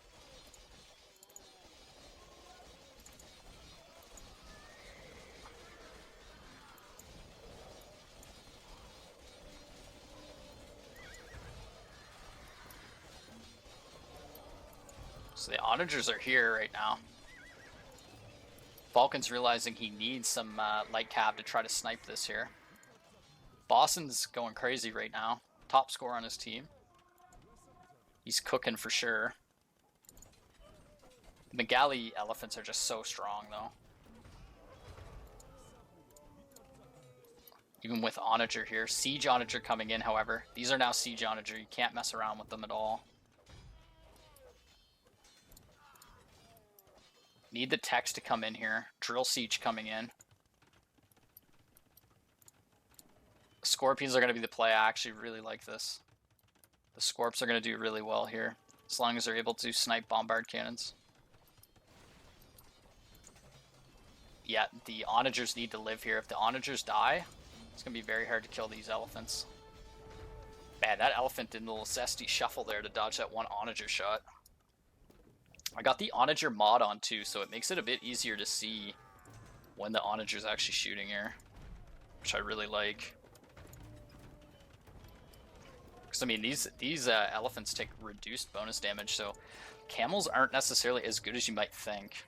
S1: So the Onagers are here right now. Falcon's realizing he needs some light cab to try to snipe this here. Boston's going crazy right now. Top scorer on his team. He's cooking for sure. The Megali elephants are just so strong though. Even with Onager here. Siege Onager coming in, however. These are now Siege Onager. You can't mess around with them at all. Need the text to come in here. Drill Siege coming in. Scorpions are going to be the play. I actually really like this. The Scorps are going to do really well here, as long as they're able to snipe bombard cannons. Yeah, the Onagers need to live here. If the Onagers die, it's going to be very hard to kill these elephants. Man, that elephant did a little zesty shuffle there to dodge that one Onager shot. I got the Onager mod on too, so it makes it a bit easier to see when the Onager's actually shooting here, which I really like. Because I mean, these elephants take reduced bonus damage, so camels aren't necessarily as good as you might think.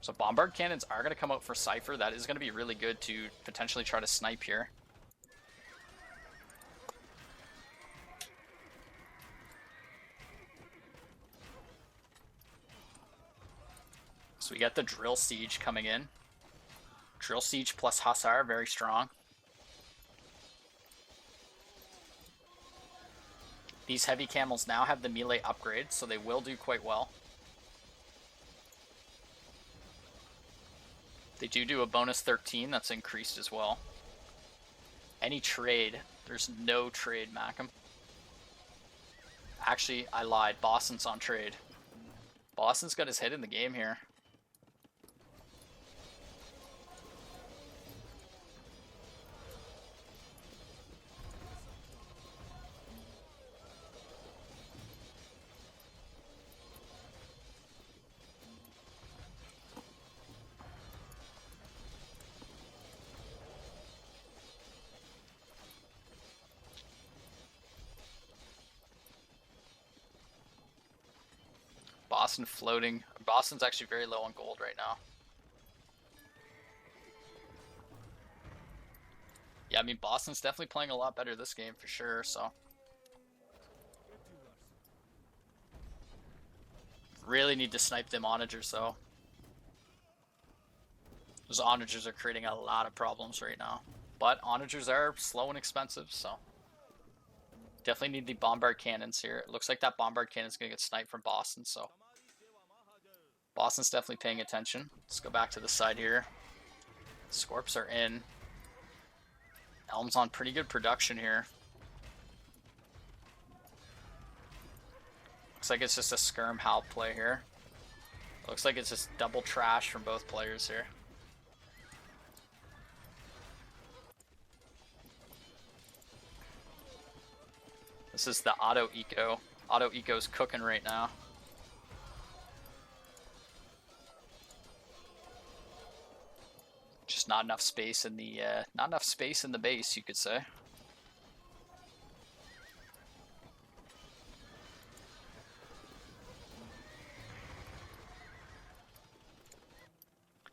S1: So bombard cannons are going to come out for Cypher. That is going to be really good to potentially try to snipe here. So we got the Drill Siege coming in. Drill Siege plus Hussar, very strong. These heavy camels now have the melee upgrade, so they will do quite well. They do a bonus 13 that's increased as well. Any trade, there's no trade, Macam. Actually, I lied. Boston's on trade. Boston's got his head in the game here. Boston floating. Boston's actually very low on gold right now. Yeah, I mean, Boston's definitely playing a lot better this game for sure, so. Really need to snipe them Onagers, though. Those Onagers are creating a lot of problems right now. But Onagers are slow and expensive, so. Definitely need the bombard cannons here. It looks like that bombard cannon's going to get sniped from Boston, so. Boston's definitely paying attention. Let's go back to the side here. Scorps are in. Elm's on pretty good production here. Looks like it's just a skirm Hal play here. Looks like it's just double trash from both players here. This is the auto eco. Auto eco's cooking right now. Just not enough space in the base, you could say.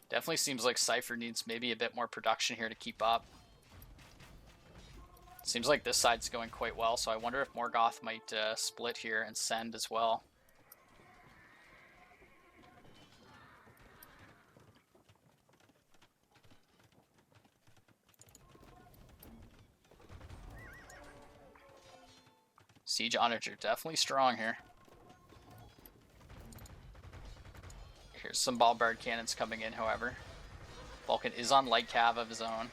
S1: Definitely seems like Cypher needs maybe a bit more production here to keep up. Seems like this side's going quite well, so I wonder if Morgoth might split here and send as well. Siege Onager, definitely strong here. Here's some Bombard Cannons coming in, however. Vulcan is on light cav of his own.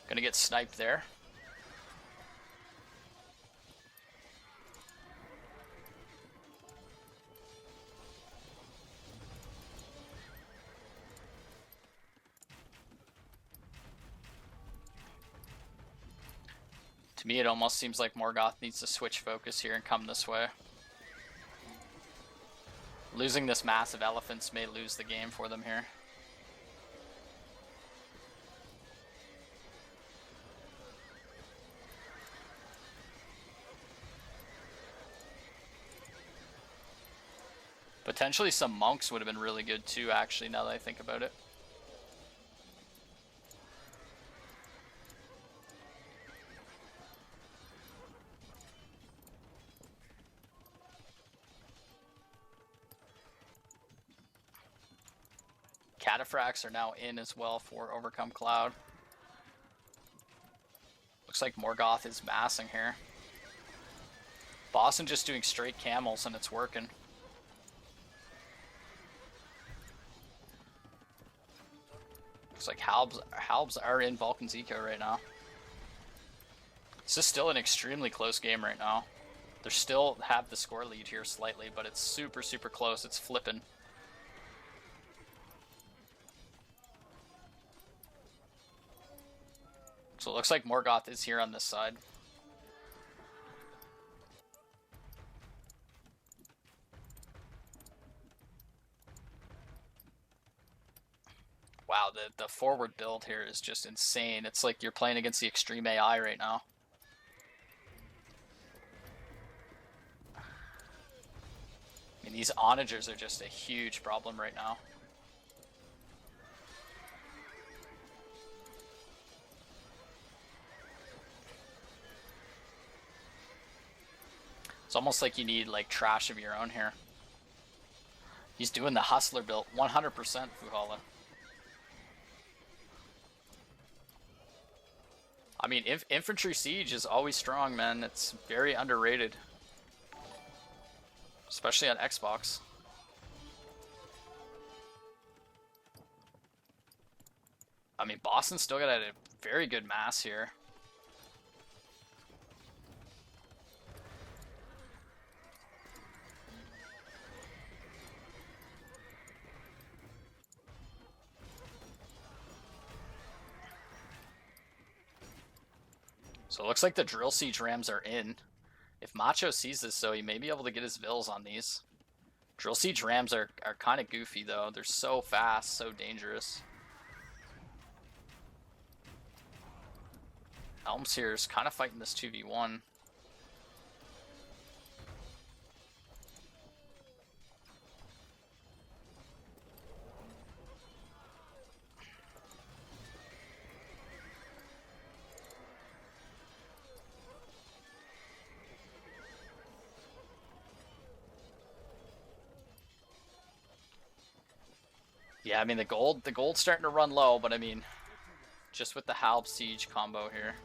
S1: Gonna get sniped there. To me, it almost seems like Morgoth needs to switch focus here and come this way. Losing this massive elephants may lose the game for them here. Potentially some monks would have been really good too, actually, now that I think about it. Cataphracts are now in as well for Overcome Cloud. Looks like Morgoth is massing here. Boston just doing straight camels and it's working. Looks like Halbs are in Vulcan's Eco right now. This is still an extremely close game right now. They still have the score lead here slightly, but it's super, super close. It's flipping. So it looks like Morgoth is here on this side. Wow, the forward build here is just insane. It's like you're playing against the extreme AI right now. I mean, these onagers are just a huge problem right now. It's almost like you need like trash of your own here. He's doing the hustler build 100% Fuhala. I mean, infantry siege is always strong, man. It's very underrated, especially on Xbox. I mean, Boston still got a very good mass here. So it looks like the drill siege rams are in. If Macho sees this, though, he may be able to get his vills on these. Drill siege rams are kind of goofy, though. They're so fast, so dangerous. Elms here is kind of fighting this 2v1. Yeah, I mean, the gold's starting to run low, but I mean, just with the Halb Siege combo here.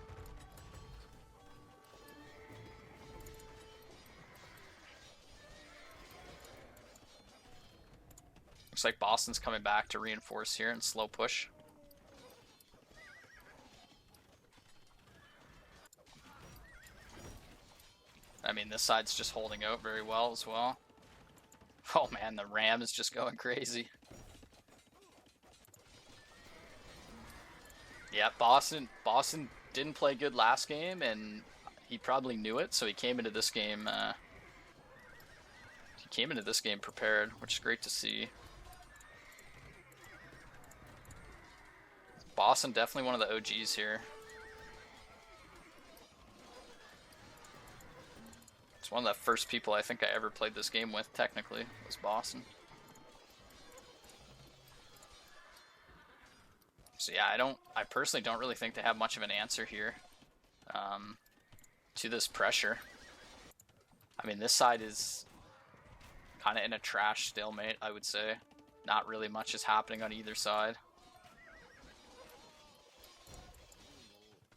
S1: Looks like Boston's coming back to reinforce here and slow push. I mean, this side's just holding out very well as well. Oh man, the Ram is just going crazy. Yeah, Boston didn't play good last game, and he probably knew it, so he came into this game. Prepared, which is great to see. Boston definitely one of the OGs here. It's one of the first people I think I ever played this game with, technically, was Boston. So yeah, I personally don't really think they have much of an answer here to this pressure. I mean, this side is kind of in a trash stalemate, I would say. Not really much is happening on either side.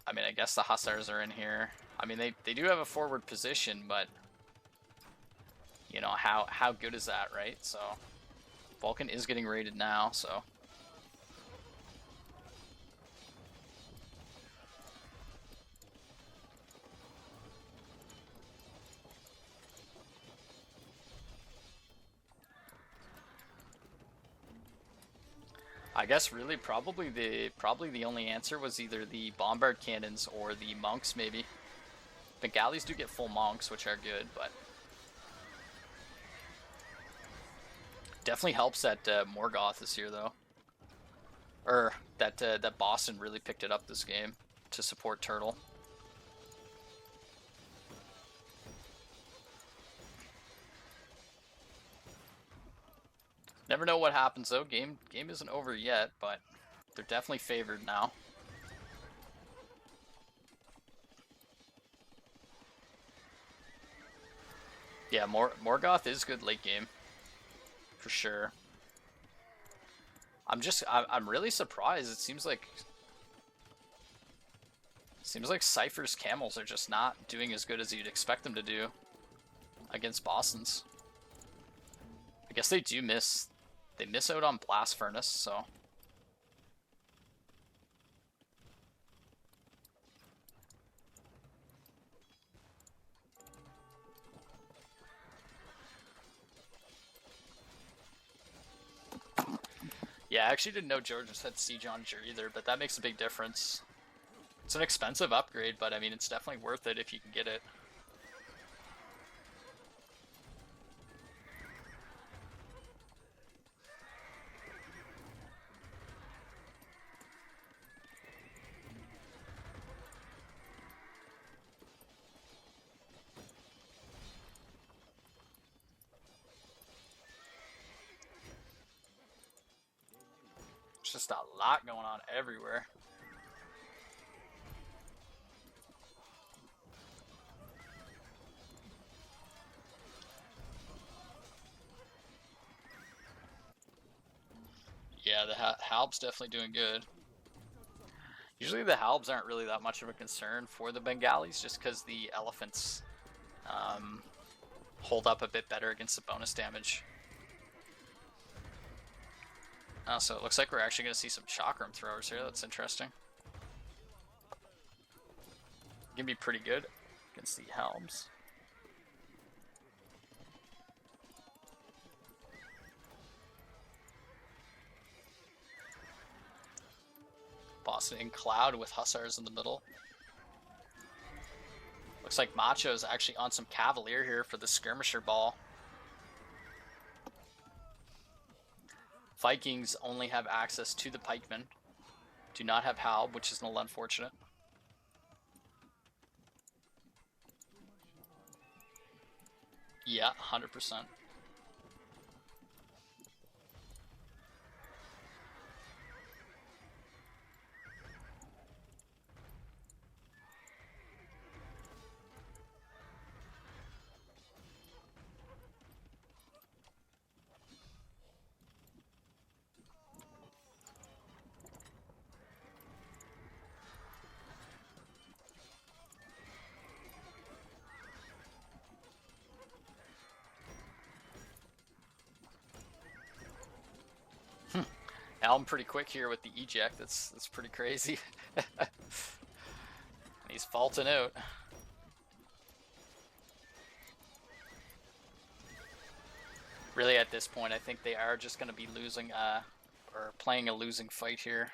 S1: I mean, I guess the Hussars are in here. I mean, they do have a forward position, but you know, how good is that, right? So Vulcan is getting raided now, so I guess really probably the only answer was either the bombard cannons or the monks, maybe. Bengalis do get full monks, which are good, but definitely helps that Morgoth is here though, or that that Boston really picked it up this game to support Turtle. Never know what happens though. Game isn't over yet, but they're definitely favored now. Yeah, Morgoth is good late game, for sure. I'm really surprised. It seems like Cypher's camels are just not doing as good as you'd expect them to do against Boston's. I guess they miss out on Blast Furnace, so yeah, I actually didn't know Georgia's had Siege on either, but that makes a big difference. It's an expensive upgrade, but I mean, it's definitely worth it if you can get it. It's just a lot going on everywhere. Yeah, the Halb's definitely doing good. Usually the Halbs aren't really that much of a concern for the Bengalis, just because the elephants hold up a bit better against the bonus damage. So it looks like we're actually going to see some chakram throwers here. That's interesting. Gonna be pretty good against the Helms. Boston in Cloud with Hussars in the middle. Looks like Macho's actually on some Cavalier here for the skirmisher ball. Vikings only have access to the pikemen. Do not have Halb, which is a little unfortunate. Yeah, 100%. Alm pretty quick here with the eject. That's pretty crazy. He's faulting out. Really, at this point, I think they are just going to be losing, or playing a losing fight here.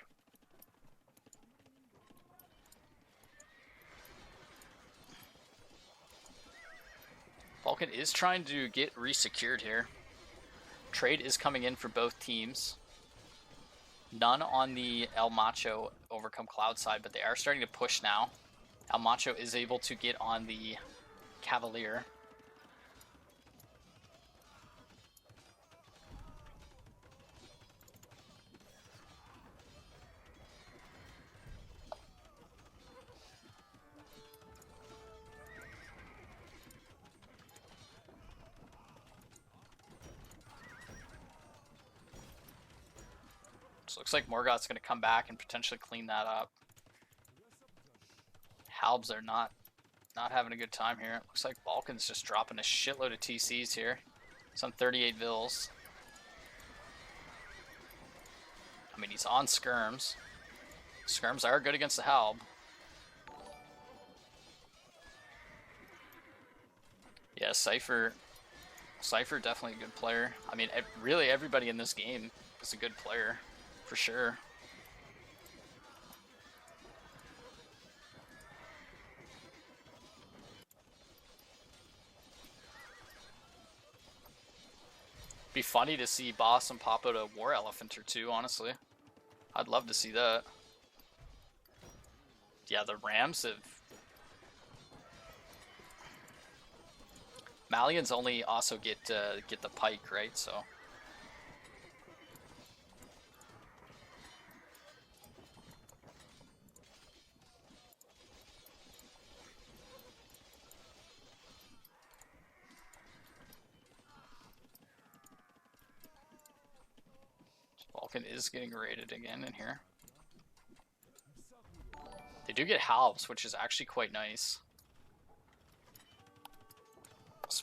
S1: Vulcan is trying to get resecured here. Trade is coming in for both teams. None on the El Macho Overcome Cloud side, but they are starting to push now. El Macho is able to get on the Cavalier. So looks like Morgoth's going to come back and potentially clean that up. Halbs are not having a good time here. It looks like Vulcan's just dropping a shitload of TCs here. It's on 38 Vils. I mean, he's on Skirms. Skirms are good against the Halb. Yeah, Cypher definitely a good player. I mean, really everybody in this game is a good player, for sure. Be funny to see Boss and pop out a War Elephant or two, honestly. I'd love to see that. Yeah, the Rams have... Malians only also get the Pike, right? So... Vulcan is getting raided again in here. They do get halves, which is actually quite nice.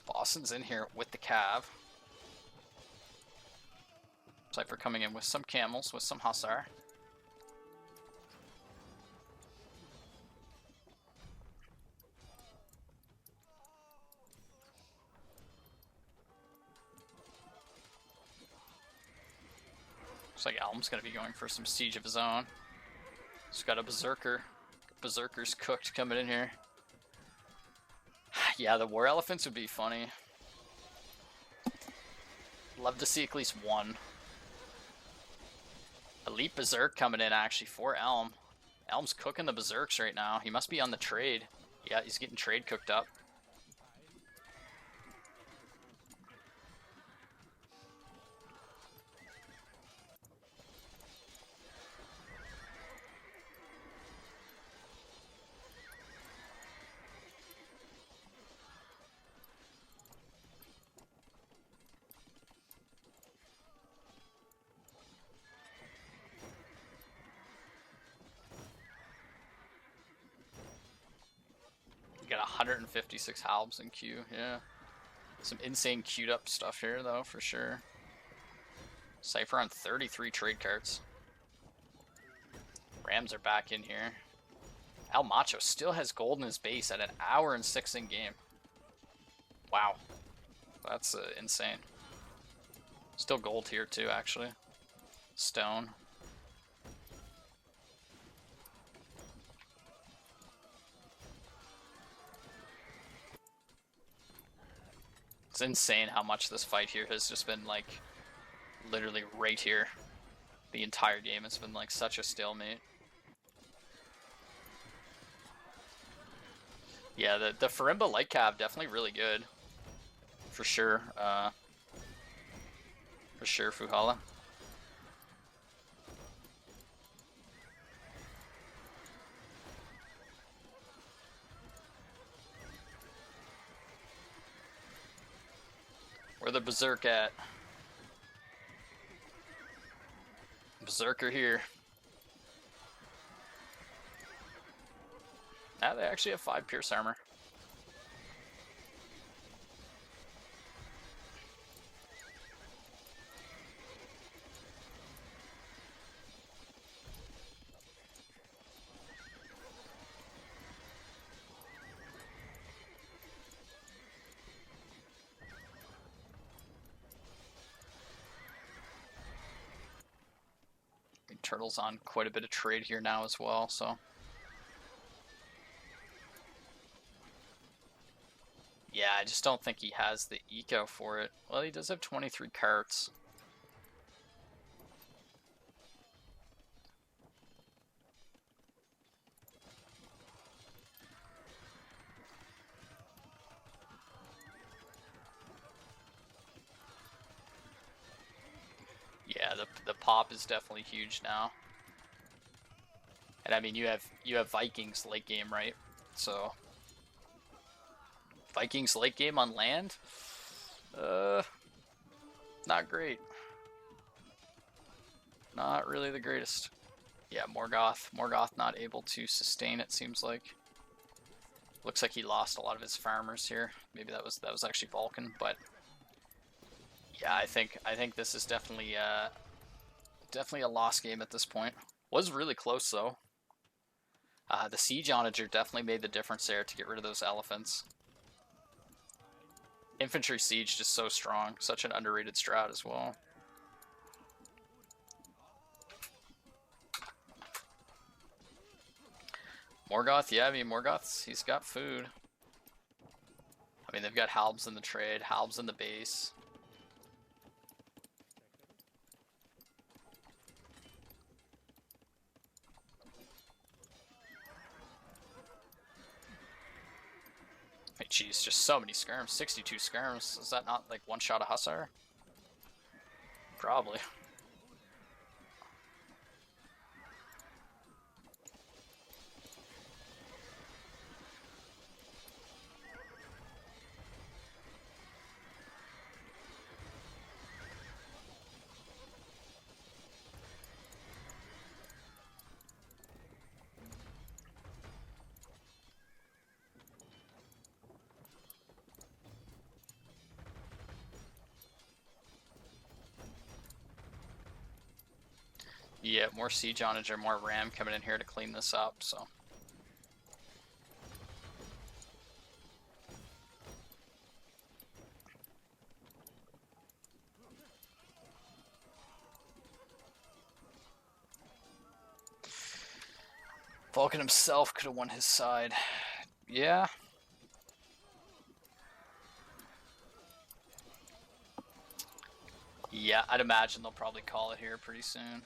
S1: Boston's in here with the Cav. Cypher coming in with some camels, with some Hussar. Looks like Alm's going to be going for some siege of his own. He's got a Berserker. Berserker's cooked coming in here. Yeah, the War Elephants would be funny. Love to see at least one. Elite Berserk coming in actually for Elm. Elm's cooking the Berserks right now. He must be on the trade. Yeah, he's getting trade cooked up. Got 156 halbs in queue, yeah. Some insane queued up stuff here, though, for sure. Cypher on 33 trade cards. Rams are back in here. El Macho still has gold in his base at 1 hour and 6 in game. Wow. That's insane. Still gold here, too, actually. Stone. It's insane how much this fight here has just been, like, literally right here. The entire game has been, like, such a stalemate. Yeah, the Farimba Light Cav definitely really good. For sure. For sure, Fuhala. Where the Berserk at? Berserker here. Ah, they actually have 5 Pierce Armor. Turtle's on quite a bit of trade here now as well, so... Yeah, I just don't think he has the eco for it. Well, he does have 23 carts. Yeah, the pop is definitely huge now. And I mean, you have Vikings late game, right? So Vikings late game on land? Not great. Not really the greatest. Yeah, Morgoth. Morgoth not able to sustain, it seems like. Looks like he lost a lot of his farmers here. Maybe that was actually Vulcan, but yeah, I think this is definitely definitely a lost game at this point. Was really close though. The siege onager definitely made the difference there to get rid of those elephants. Infantry siege just so strong, such an underrated strat as well. Morgoth, yeah, I mean Morgoth's, he's got food. I mean they've got halbs in the trade, halbs in the base. Hey, geez, just so many skirms. 62 skirms. Is that not like one shot a hussar? Probably. Yeah, more siege onager, more ram coming in here to clean this up, so. Vulcan himself could have won his side. Yeah. Yeah, I'd imagine they'll probably call it here pretty soon.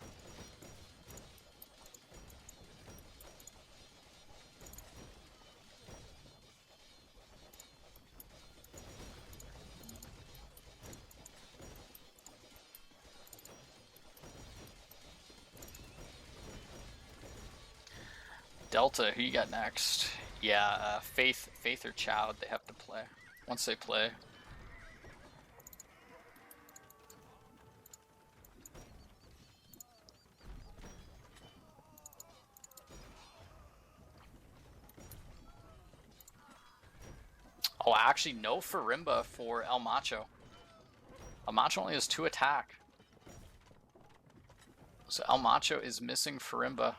S1: Delta, who you got next? Yeah, Faith or Chowd, they have to play. Once they play. Oh, actually, no Farimba for El Macho. El Macho only has 2 attack. So El Macho is missing Farimba.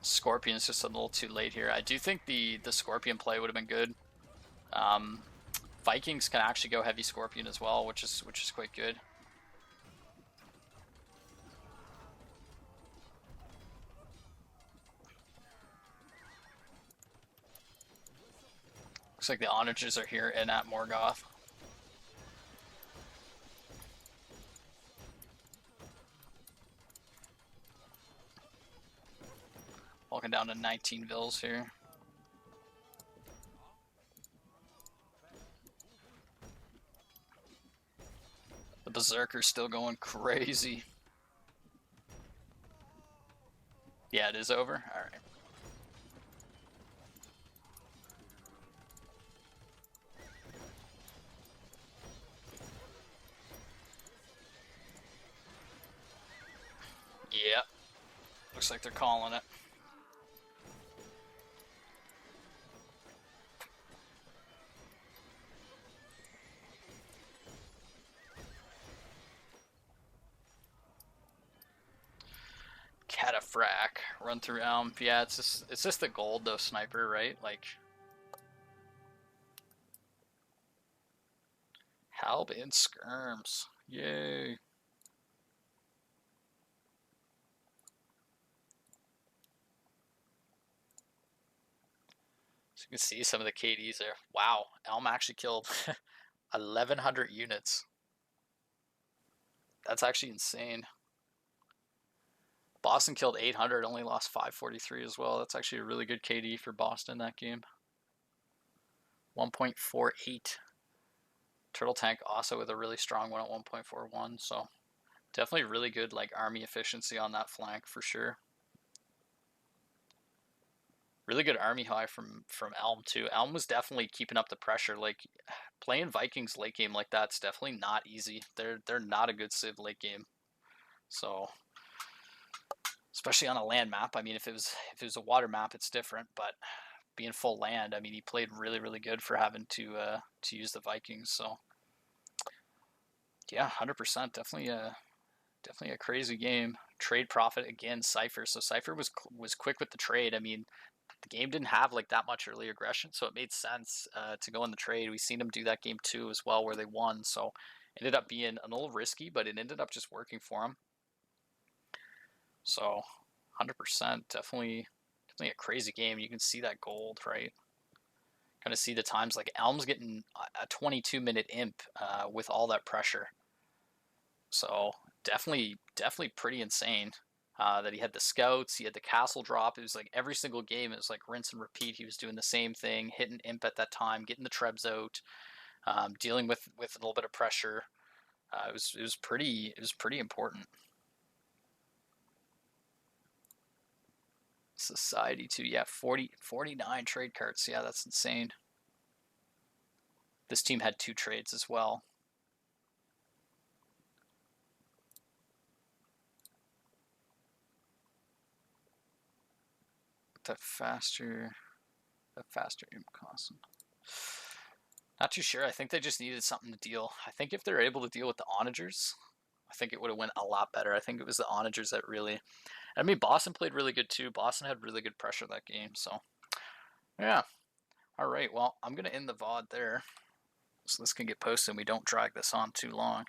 S1: Scorpion's just a little too late here. I do think the Scorpion play would have been good. Vikings can actually go heavy Scorpion as well, which is quite good. Looks like the Onagers are here and at Morgoth. Walking down to 19 vills here. The Berserker's still going crazy. Yeah, it is over? Alright. Yeah. Looks like they're calling it. Cataphracts, run through Elm. Yeah, it's just the gold though, sniper, right? Like Halb and skirms. Yay. So you can see some of the KDs there. Wow, Elm actually killed 1,100 units. That's actually insane. Boston killed 800, only lost 543 as well. That's actually a really good KD for Boston that game. 1.48. Turtletank also with a really strong one at 1.41. So definitely really good like army efficiency on that flank for sure. Really Really good army high from Elm too. Elm was definitely keeping up the pressure. Like playing Vikings late game like that's definitely not easy. They're not a good civ late game. So especially on a land map. I mean, if it was a water map, it's different. But being full land, I mean, he played really good for having to use the Vikings. So yeah, 100%, definitely a crazy game. Trade profit again, Cypher. So Cypher was quick with the trade. I mean, the game didn't have like that much early aggression, so it made sense to go in the trade. We seen him do that game too as well, where they won. So it ended up being a little risky, but it ended up just working for him. So 100%, definitely a crazy game. You can see that gold, right? Kind of see the times like Elm's getting a 22-minute imp with all that pressure. So definitely pretty insane. That he had the scouts, he had the castle drop. It was like every single game, it was like rinse and repeat. He was doing the same thing, hitting imp at that time, getting the trebs out, dealing with a little bit of pressure. It was pretty important. Society too, yeah, 49 trade cards. Yeah, that's insane. This team had 2 trades as well. The faster imp cost. Not too sure. I think they just needed something to deal. I think if they're able to deal with the onagers, I think it would have went a lot better. I think it was the onagers that really. I mean, Boston played really good too. Boston had really good pressure that game. So, yeah. All right. Well, I'm gonna end the VOD there, so this can get posted and we don't drag this on too long.